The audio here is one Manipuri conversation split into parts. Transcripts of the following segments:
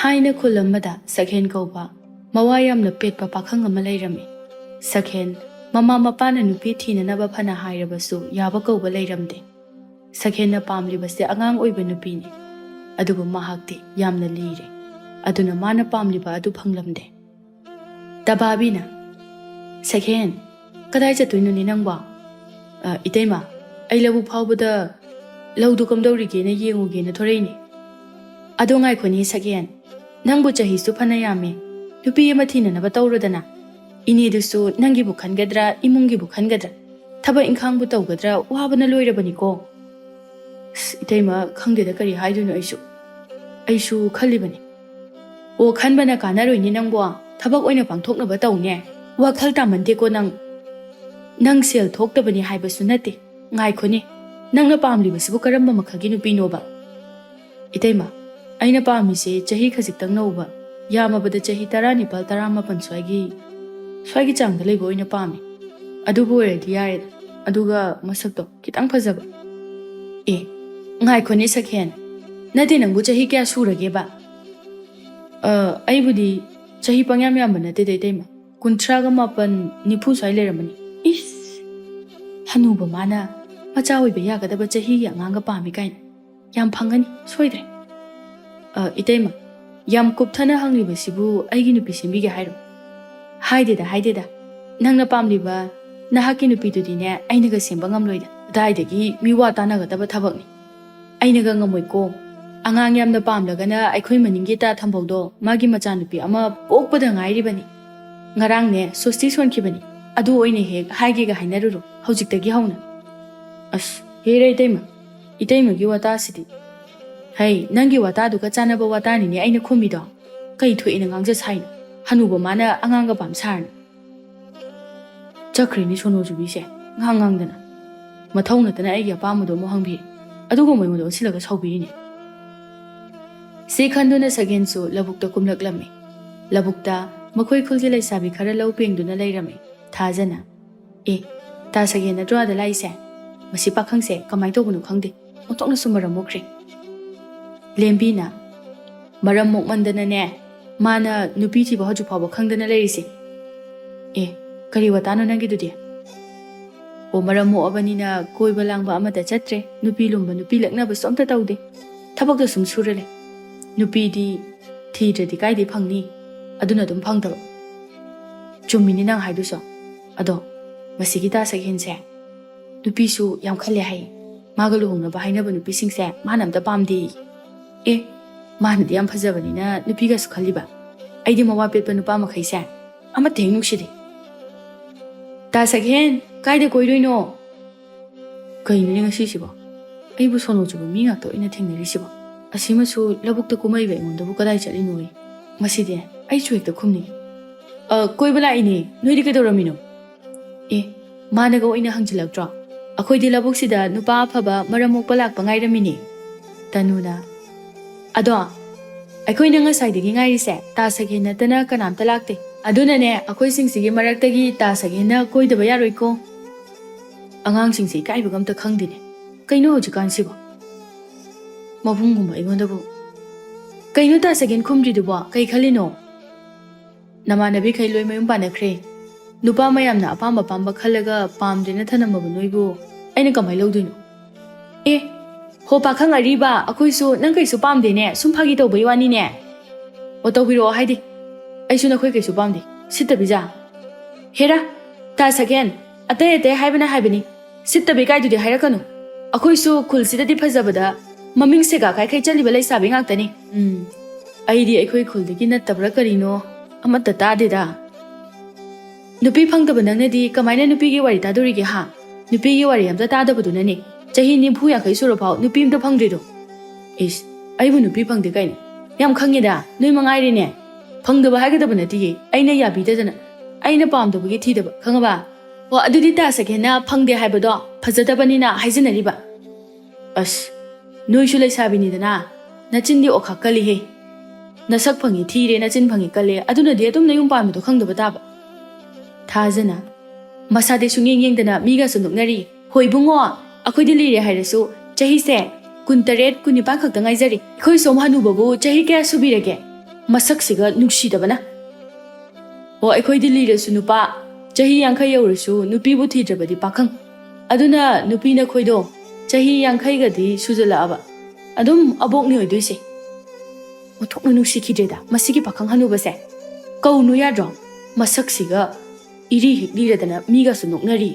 ꯊꯥꯏꯅ ꯈꯨꯜ ꯑꯃꯗ ꯁꯛꯍꯦꯟ ꯀꯧꯕ ꯃꯋꯥ ꯌꯥꯝꯅ ꯄꯦꯠꯄ ꯄꯥꯈꯪ ꯑꯃ ꯂꯩꯔꯝꯃꯤ꯫ ꯁꯛꯍꯦꯟ ꯃꯃꯥ ꯃꯄꯥꯅ ꯅꯨꯄꯤ ꯊꯤꯅꯅꯕ ꯐꯅ ꯍꯥꯏꯔꯕꯁꯨ ꯌꯥꯕ ꯀꯧꯕ ꯂꯩꯔꯝꯗꯦ꯫ ꯁꯛꯍꯦꯟꯅ ꯄꯥꯝꯂꯤꯕꯁꯦ ꯑꯉꯥꯡ ꯑꯣꯏꯕ ꯅꯨꯄꯤꯅꯤ, ꯑꯗꯨꯕꯨ ꯃꯍꯥꯛꯇꯤ ꯌꯥꯝꯅ ꯂꯤꯔꯦ, ꯑꯗꯨꯅ ꯃꯥꯅ ꯄꯥꯝꯂꯤꯕ ꯑꯗꯨ ꯐꯪꯂꯝꯗꯦ꯫ ꯇꯕꯥꯕꯤꯅ, "ꯁꯛꯍꯦꯟ, ꯀꯗꯥꯏ ꯆꯠꯇꯣꯏꯅꯣꯅꯦ ꯅꯪꯕꯣ?" "ꯏꯇꯩꯃ, ꯑꯩ ꯂꯧꯕꯨꯛ ꯐꯥꯎꯕꯗ ꯂꯧꯗꯨ ꯀꯝꯗꯧꯔꯤꯒꯦꯅ ꯌꯦꯡꯉꯨꯒꯦꯅ ꯊꯣꯔꯛꯏꯅꯦ." "ꯑꯗꯣ ꯉꯥꯏꯈꯣꯅꯦ ꯁꯛꯍꯦꯟ, ꯅꯪꯕꯨ ꯆꯍꯤꯁꯨ ꯐꯅ ꯌꯥꯝꯃꯦ, ꯅꯨꯄꯤ ꯑꯃ ꯊꯤꯅꯅꯕ ꯇꯧꯔꯣꯗꯅ꯫ ꯏꯅꯦꯗꯨꯁꯨ ꯅꯪꯒꯤꯕꯨ ꯈꯟꯒꯗ꯭ꯔꯥ ꯏꯃꯨꯡꯒꯤꯕꯨ ꯈꯟꯒꯗ꯭ꯔꯥ, ꯊꯕꯛ ꯏꯪꯈꯥꯡꯕꯨ ꯇꯧꯒꯗ꯭ꯔꯥ, ꯋꯥꯕꯅ ꯂꯣꯏꯔꯕꯅꯤꯀꯣ." "ꯏꯇꯩꯃ, ꯈꯪꯗꯦꯗ ꯀꯔꯤ ꯍꯥꯏꯗꯣꯏꯅꯣ ꯑꯩꯁꯨ ꯈꯜꯂꯤꯕꯅꯤ." "ꯑꯣ, ꯈꯟꯕꯅ ꯀꯥꯟꯅꯔꯣꯏꯅꯦ ꯅꯪꯕꯣ, ꯊꯕꯛ ꯑꯣꯏꯅ ꯄꯥꯡꯊꯣꯛꯅꯕ ꯇꯧꯅꯦ꯫ ꯋꯥꯈꯜ ꯇꯥꯃꯟꯗꯦꯀꯣ ꯅꯪ ꯁꯦꯜ ꯊꯣꯛꯇꯕꯅꯤ ꯍꯥꯏꯕꯁꯨ ꯅꯠꯇꯦ꯫ ꯉꯥꯏꯈꯣꯅꯦ, ꯅꯪꯅ ꯄꯥꯝꯂꯤꯕꯁꯤꯕꯨ ꯀꯔꯝꯕ ꯃꯈꯜꯒꯤ ꯅꯨꯄꯤꯅꯣꯕ?" "ꯏꯇꯩꯃ, ꯑꯩꯅ ꯄꯥꯝꯃꯤꯁꯦ ꯆꯍꯤ ꯈꯖꯤꯛꯇꯪ ꯅꯧꯕ, ꯌꯥꯝꯃꯕꯗ ꯆꯍꯤ 19-19 ꯁ꯭ꯋꯥꯏꯒꯤ ꯆꯥꯡꯗ ꯂꯩꯕ ꯑꯣꯏꯅ ꯄꯥꯝꯃꯤ꯫ ꯑꯗꯨꯕꯨ ꯑꯣꯏꯔꯗꯤ ꯌꯥꯔꯦꯗ, ꯑꯗꯨꯒ ꯃꯁꯛꯇꯣ ꯈꯤꯇꯪ ꯐꯖꯕ." "ꯑꯦ, ꯉꯥꯏꯈꯣꯅꯦ ꯁꯛꯍꯦꯟ, ꯅꯠꯇꯦ ꯅꯪꯕꯨ ꯆꯍꯤ ꯀꯌꯥ ꯁꯨꯔꯒꯦꯕ?" "ꯑꯩꯕꯨꯗꯤ ꯆꯍꯤ ꯄꯪꯌꯥꯝ ꯌꯥꯝꯕ ꯅꯠꯇꯦꯗ ꯏꯇꯩꯃ, 38-40 ꯁ꯭ꯋꯥꯏ ꯂꯩꯔꯝꯃꯅꯤ." "ꯏꯁ, ꯍꯅꯨꯕ ꯃꯥꯅ ꯃꯆꯥ ꯑꯣꯏꯕ ꯌꯥꯒꯗꯕ ꯆꯍꯤꯒꯤ ꯑꯉꯥꯡꯒ ꯄꯥꯝꯃꯤ ꯀꯥꯏꯅ, ꯌꯥꯝ ꯐꯪꯒꯅꯤ ꯁꯣꯏꯗ꯭ꯔꯦ." "ꯏꯇꯩꯃ, ꯌꯥꯝ ꯀꯨꯞꯊꯅ ꯍꯪꯂꯤꯕꯁꯤꯕꯨ ꯑꯩꯒꯤ ꯅꯨꯄꯤ ꯁꯦꯝꯕꯤꯒꯦ ꯍꯥꯏꯔꯣ?" ꯍꯥꯏꯗꯦꯗ, ꯅꯪꯅ ꯄꯥꯝꯂꯤꯕ ꯅꯍꯥꯛꯀꯤ ꯅꯨꯄꯤꯗꯨꯗꯤꯅꯦ ꯑꯩꯅꯒ ꯁꯦꯝꯕ ꯉꯝꯂꯣꯏꯗ, ꯀꯗꯥꯏꯗꯒꯤ ꯃꯤꯋꯥ ꯇꯥꯟꯅꯒꯗꯕ ꯊꯕꯛꯅꯤ, ꯑꯩꯅꯒ ꯉꯝꯃꯣꯏꯀꯣ꯫ ꯑꯉꯥꯡ ꯌꯥꯝꯅ ꯄꯥꯝꯂꯒꯅ ꯑꯩꯈꯣꯏ ꯃꯅꯤꯡꯒꯤ ꯇꯥ ꯊꯝꯕꯧꯗꯣ ꯃꯥꯒꯤ ꯃꯆꯥꯅꯨꯄꯤ ꯑꯃ ꯄꯣꯛꯄꯗ ꯉꯥꯏꯔꯤꯕꯅꯤ, ꯉꯔꯥꯡꯅꯦ ꯁꯣꯁꯇꯤ ꯁꯣꯟꯈꯤꯕꯅꯤ, ꯑꯗꯨ ꯑꯣꯏꯅ ꯍꯦꯛ ꯍꯥꯏꯒꯦꯒ ꯍꯥꯏꯅꯔꯨꯔꯣ ꯍꯧꯖꯤꯛꯇꯒꯤ ꯍꯧꯅ." "ꯍꯦꯔ ꯏꯇꯩꯃ, ꯏꯇꯩꯃꯒꯤ ꯋꯥꯇꯥꯁꯤꯗꯤ." "ꯍꯩ, ꯅꯪꯒꯤ ꯋꯥꯇꯥꯗꯨꯒ ꯆꯥꯟꯅꯕ ꯋꯥꯇꯥꯅꯤꯅꯦ ꯑꯩꯅ ꯈꯨꯝꯃꯤꯗꯣ, ꯀꯩ ꯊꯣꯛꯏꯅ ꯉꯥꯡꯖ ꯁꯥꯏꯅꯣ, ꯍꯅꯨꯕ ꯃꯥꯅ ꯑꯉꯥꯡꯒ ꯄꯥꯝ ꯁꯥꯔꯅꯤ." ꯆꯠꯈ꯭ꯔꯦꯅꯦ ꯁꯣꯅꯣꯖꯨꯕꯤꯁꯦ ꯉꯥꯡꯗꯅ, ꯃꯊꯧ ꯅꯠꯇꯅ ꯑꯩꯒꯤ ꯑꯄꯥꯝꯕꯗꯣ ꯑꯃꯨꯛ ꯍꯪꯕꯤꯔꯤ, ꯑꯗꯨꯒ ꯃꯣꯏꯉꯣꯟꯗ ꯑꯣꯟꯁꯤꯜꯂꯒ ꯁꯥꯎꯕꯤꯔꯤꯅꯦ꯫ ꯁꯤ ꯈꯟꯗꯨꯅ ꯁꯛꯍꯦꯟꯁꯨ ꯂꯧꯕꯨꯛꯇ ꯀꯨꯝꯂꯛꯂꯝꯃꯤ꯫ ꯂꯧꯕꯨꯛꯇ ꯃꯈꯣꯏ ꯈꯨꯜꯒꯤ ꯂꯩꯁꯥꯕꯤ ꯈꯔ ꯂꯧ ꯄꯦꯡꯗꯨꯅ ꯂꯩꯔꯝꯃꯤ꯫ ꯊꯥꯖꯅ, "ꯑꯦ, ꯇꯥ ꯁꯛꯍꯦꯟ ꯅꯠꯇ꯭ꯔꯣ ꯑꯥꯗ ꯂꯥꯛꯏꯁꯦ? ꯃꯁꯤ ꯄꯥꯈꯪꯁꯦ ꯀꯃꯥꯏꯅ ꯇꯧꯕꯅꯣ ꯈꯪꯗꯦ, ꯑꯣꯟꯊꯣꯛꯅꯁꯨ ꯃꯔꯝ ꯃꯣꯛꯈ꯭ꯔꯦ." ꯂꯦꯝꯕꯤꯅ, "ꯃꯔꯝ ꯃꯣꯛꯃꯟꯗꯅꯅꯦ ꯃꯥꯅ ꯅꯨꯄꯤ ꯊꯤꯕ ꯍꯧꯖꯤꯛ ꯐꯥꯎꯕ ꯈꯪꯗꯅ ꯂꯩꯔꯤꯁꯦ." "ꯑꯦ, ꯀꯔꯤ ꯋꯥꯇꯥꯅꯣ ꯅꯪꯒꯤꯗꯨꯗꯤ?" "ꯑꯣ, ꯃꯔꯝ ꯃꯣꯛꯑꯕꯅꯤꯅ ꯀꯣꯏꯕ ꯂꯥꯡꯕ ꯑꯃꯇ ꯆꯠꯇ꯭ꯔꯦ, ꯅꯨꯄꯤ ꯂꯨꯝꯕ ꯅꯨꯄꯤ ꯂꯛꯅꯕꯁꯨ ꯑꯝꯇ ꯇꯧꯗꯦ, ꯊꯕꯛꯇ ꯁꯨꯝ ꯁꯨꯔ ꯂꯩ꯫ ꯅꯨꯄꯤꯗꯤ ꯊꯤꯗ꯭ꯔꯗꯤ ꯀꯥꯏꯗꯩ ꯐꯪꯅꯤ, ꯑꯗꯨꯅ ꯑꯗꯨꯝ ꯐꯪꯗꯕ." "ꯆꯨꯝꯃꯤꯅꯤ ꯅꯪ ꯍꯥꯏꯗꯨꯁꯨ, ꯑꯗꯣ ꯃꯁꯤꯒꯤ ꯇꯥ ꯁꯛꯍꯦꯟꯁꯦ ꯅꯨꯄꯤꯁꯨ ꯌꯥꯝ ꯈꯜꯂꯦ ꯍꯥꯏꯌꯦ, ꯃꯥꯒ ꯂꯨꯍꯣꯡꯅꯕ ꯍꯥꯏꯅꯕ ꯅꯨꯄꯤꯁꯤꯡꯁꯦ ꯃꯥꯅ ꯑꯝꯇ ꯄꯥꯝꯗꯦ." "ꯑꯦ, ꯃꯥꯅꯗꯤ ꯌꯥꯝ ꯐꯖꯕꯅꯤꯅ ꯅꯨꯄꯤꯒꯁꯨ ꯈꯜꯂꯤꯕ? ꯑꯩꯗꯤ ꯃꯋꯥ ꯄꯦꯠꯄ ꯅꯨꯄꯥ ꯃꯈꯩꯁꯦ ꯑꯃꯠꯇ ꯍꯦꯛ ꯅꯨꯡꯁꯤꯗꯦ." "ꯇꯥ ꯁꯛꯍꯦꯟ, ꯀꯥꯏꯗ ꯀꯣꯏꯗꯣꯏꯅꯣ?" "ꯀꯩꯅꯣꯅꯦ ꯉꯁꯤꯁꯤꯕꯣ, ꯑꯩꯕꯨ ꯁꯣꯅꯣ ꯆꯨꯕ ꯃꯤ ꯉꯥꯛꯇ ꯑꯣꯏꯅ ꯊꯦꯡꯅꯔꯤꯁꯤꯕꯣ, ꯑꯁꯤꯃꯁꯨ ꯂꯧꯕꯨꯛꯇ ꯀꯨꯝꯃꯛꯏꯕ ꯑꯩꯉꯣꯟꯗꯕꯨ ꯀꯗꯥꯏ ꯆꯠꯂꯤꯅꯣ? ꯃꯁꯤꯗꯤ ꯑꯩꯁꯨ ꯍꯦꯛꯇ ꯈꯨꯝꯅꯤꯡꯉꯤ." "ꯀꯣꯏꯕ ꯂꯥꯛꯏꯅꯦ, ꯅꯣꯏꯗꯤ ꯀꯩꯗꯧꯔꯝꯃꯤꯅꯣ?" "ꯑꯦ, ꯃꯥꯅꯒ ꯑꯣꯏꯅ ꯍꯪꯖꯤꯜꯂꯛꯇ꯭ꯔꯣ? ꯑꯩꯈꯣꯏꯗꯤ ꯂꯧꯕꯨꯛꯁꯤꯗ ꯅꯨꯄꯥ ꯑꯐꯕ ꯃꯔꯝ ꯃꯣꯛꯄ ꯂꯥꯛꯄ ꯉꯥꯏꯔꯝꯃꯤꯅꯦ." ꯇꯅꯨꯅ, "ꯑꯗꯣ ꯑꯩꯈꯣꯏꯅ ꯉꯁꯥꯏꯗꯒꯤ ꯉꯥꯏꯔꯤꯁꯦ ꯇꯥ ꯁꯛꯍꯦꯟ ꯅꯠꯇꯅ ꯀꯅꯥꯝꯇ ꯂꯥꯛꯇꯦ, ꯑꯗꯨꯅꯅꯦ ꯑꯩꯈꯣꯏꯁꯤꯡꯁꯤꯒꯤ ꯃꯔꯛꯇꯒꯤ ꯇꯥ ꯁꯛꯍꯦꯟꯅ ꯀꯣꯏꯗꯕ ꯌꯥꯔꯣꯏꯀꯣ." ꯑꯉꯥꯡꯁꯤꯡꯁꯦ ꯏꯀꯥꯏꯕꯒ ꯑꯝꯇ ꯈꯪꯗꯦꯅꯦ, ꯀꯩꯅꯣ ꯍꯧꯖꯤꯛꯀꯥꯟꯁꯤꯕꯣ? ꯃꯕꯨꯡꯒꯨꯝꯕ ꯑꯩꯉꯣꯟꯗꯕꯨ, "ꯀꯩꯅꯣ ꯇꯥ ꯁꯛꯍꯦꯟ ꯈꯨꯝꯗ꯭ꯔꯤꯗꯨꯕꯣ, ꯀꯩ ꯈꯜꯂꯤꯅꯣ? ꯅꯃꯥꯟꯅꯕꯤꯈꯩ ꯂꯣꯏ ꯃꯌꯨꯝ ꯄꯥꯟꯅꯈ꯭ꯔꯦ, ꯅꯨꯄꯥ ꯃꯌꯥꯝꯅ ꯑꯄꯥꯝ ꯑꯄꯥꯝꯕ ꯈꯜꯂꯒ ꯄꯥꯝꯗ꯭ꯔꯦꯅ ꯊꯅꯝꯃꯕ ꯅꯣꯏꯕꯨ ꯑꯩꯅ ꯀꯃꯥꯏꯅ ꯂꯧꯗꯣꯏꯅꯣ?" "ꯑꯦ, ꯍꯣ ꯄꯥꯈꯪ ꯑꯔꯤꯕ, ꯑꯩꯈꯣꯏꯁꯨ ꯅꯪ ꯀꯩꯁꯨ ꯄꯥꯝꯗꯦꯅꯦ, ꯁꯨꯝ ꯐꯥꯒꯤ ꯇꯧꯕꯩ ꯋꯥꯅꯤꯅꯦ." "ꯑꯣ, ꯇꯧꯕꯤꯔꯛꯑꯣ ꯍꯥꯏꯗꯤ, ꯑꯩꯁꯨ ꯅꯈꯣꯏ ꯀꯩꯁꯨ ꯄꯥꯝꯗꯦ, ꯁꯤꯠꯇꯕꯤꯖꯥ." "ꯍꯦꯔꯥ, ꯇꯥ ꯁꯛꯍꯦꯟ, ꯑꯇꯩ ꯍꯥꯏꯕꯅ ꯍꯥꯏꯕꯅꯤ, ꯁꯤꯠꯇꯕꯤ ꯀꯥꯏꯗꯨꯗꯤ ꯍꯥꯏꯔꯛꯀꯅꯨ, ꯑꯩꯈꯣꯏꯁꯨ ꯈꯨꯜꯁꯤꯗꯗꯤ ꯐꯖꯕꯗ ꯃꯃꯤꯡ ꯁꯦꯒꯥ ꯀꯥꯏꯈꯩ ꯆꯠꯂꯤꯕ ꯂꯩꯁꯥꯕꯤ ꯉꯥꯛꯇꯅꯤ." "ꯑꯩꯗꯤ ꯑꯩꯈꯣꯏ ꯈꯨꯜꯗꯒꯤ ꯅꯠꯇꯕ꯭ꯔꯥ ꯀꯔꯤꯅꯣ ꯑꯃꯠꯇ ꯇꯥꯗꯦꯗ." "ꯅꯨꯄꯤ ꯐꯪꯗꯕ ꯅꯪꯅꯗꯤ ꯀꯃꯥꯏꯅ ꯅꯨꯄꯤꯒꯤ ꯋꯥꯔꯤ ꯇꯥꯗꯣꯔꯤꯒꯦ ꯍꯥ? ꯅꯨꯄꯤꯒꯤ ꯋꯥꯔꯤ ꯑꯝꯇ ꯇꯥꯗꯕꯗꯨꯅꯅꯦ ꯆꯍꯤ 40-50 ꯁꯨꯔꯐꯥꯎ ꯅꯨꯄꯤ ꯑꯝꯇ ꯐꯪꯗ꯭ꯔꯤꯗꯣ." "ꯏꯁ, ꯑꯩꯕꯨ ꯅꯨꯄꯤ ꯐꯪꯗꯦ ꯀꯩꯅꯣ? ꯌꯥꯝ ꯈꯪꯉꯦꯗ, ꯅꯣꯏ ꯃꯉꯥꯏꯔꯦꯅꯦ, ꯐꯪꯗꯕ ꯍꯥꯏꯒꯗꯕ ꯅꯠꯇꯤꯌꯦ, ꯑꯩꯅ ꯌꯥꯕꯤꯗꯗꯅ, ꯑꯩꯅ ꯄꯥꯝꯗꯕꯒꯤ ꯊꯤꯗꯕ, ꯈꯪꯉꯕ? ꯑꯣ, ꯑꯗꯨꯗꯤ ꯇꯥ ꯁꯛꯍꯦꯟꯅ ꯐꯪꯗꯦ ꯍꯥꯏꯕꯗꯣ ꯐꯖꯗꯕꯅꯤꯅ ꯍꯥꯏꯖꯟꯅꯔꯤꯕ." "ꯅꯣꯏꯁꯨ ꯂꯩꯁꯥꯕꯤꯅꯤꯗꯅ, ꯅꯆꯤꯟꯗꯤ ꯑꯣꯈꯥꯛ ꯀꯜꯂꯤꯍꯦ, ꯅꯁꯛ ꯐꯪꯉꯤ ꯊꯤꯔꯦ, ꯅꯆꯤꯟ ꯐꯪꯉꯤ ꯀꯜꯂꯦ, ꯑꯗꯨꯅꯗꯤ ꯑꯗꯨꯝ ꯅꯌꯨꯝ ꯄꯥꯟꯕꯗꯣ ꯈꯪꯗꯕ ꯇꯥꯕ." ꯊꯥꯖꯅ, "ꯃꯁꯥꯗꯤ ꯁꯨꯡꯌꯦꯡ ꯌꯦꯡꯗꯅ ꯃꯤꯒꯁꯨ ꯅꯣꯛꯅꯔꯤ, ꯍꯣꯏ ꯏꯕꯨꯡꯉꯣ, ꯑꯩꯈꯣꯏꯗꯤ ꯂꯤꯔꯦ ꯍꯥꯏꯔꯁꯨ ꯆꯍꯤꯁꯦ 18-19 ꯈꯛꯇ ꯉꯥꯏꯖꯔꯤ, ꯑꯩꯈꯣꯏ ꯁꯣꯝ ꯍꯅꯨꯕꯕꯨ ꯆꯍꯤ ꯀꯌꯥ ꯁꯨꯕꯤꯔꯒꯦ?" ꯃꯁꯛꯁꯤꯒ ꯅꯨꯡꯁꯤꯗꯕꯅ ꯑꯣ ꯑꯩꯈꯣꯏꯗꯤ ꯂꯤꯔꯁꯨ ꯅꯨꯄꯥ ꯆꯍꯤ 50 ꯌꯧꯔꯁꯨ ꯅꯨꯄꯤꯕꯨ ꯊꯤꯗ꯭ꯔꯕꯗꯤ ꯄꯥꯈꯪ ꯑꯗꯨꯅ ꯅꯨꯄꯤꯅ ꯈꯣꯏꯗꯣ ꯆꯍꯤ 50ꯒꯗꯤ ꯁꯨꯖꯜꯂꯛꯑꯕ ꯑꯗꯨꯝ ꯑꯕꯣꯛꯅꯤ ꯑꯣꯏꯗꯣꯏꯁꯦ ꯑꯣꯊꯣꯛꯅ ꯅꯨꯡꯁꯤꯈꯤꯗ꯭ꯔꯦꯗ ꯃꯁꯤꯒꯤ ꯄꯥꯈꯪ ꯍꯅꯨꯕꯁꯦ ꯀꯧꯅꯨ ꯌꯥꯗ꯭ꯔꯣ ꯃꯁꯛꯁꯤꯒ ꯏꯔꯤ ꯍꯦꯛ ꯂꯤꯔꯗꯅ ꯃꯤꯒꯁꯨ ꯅꯣꯛꯅꯔꯤ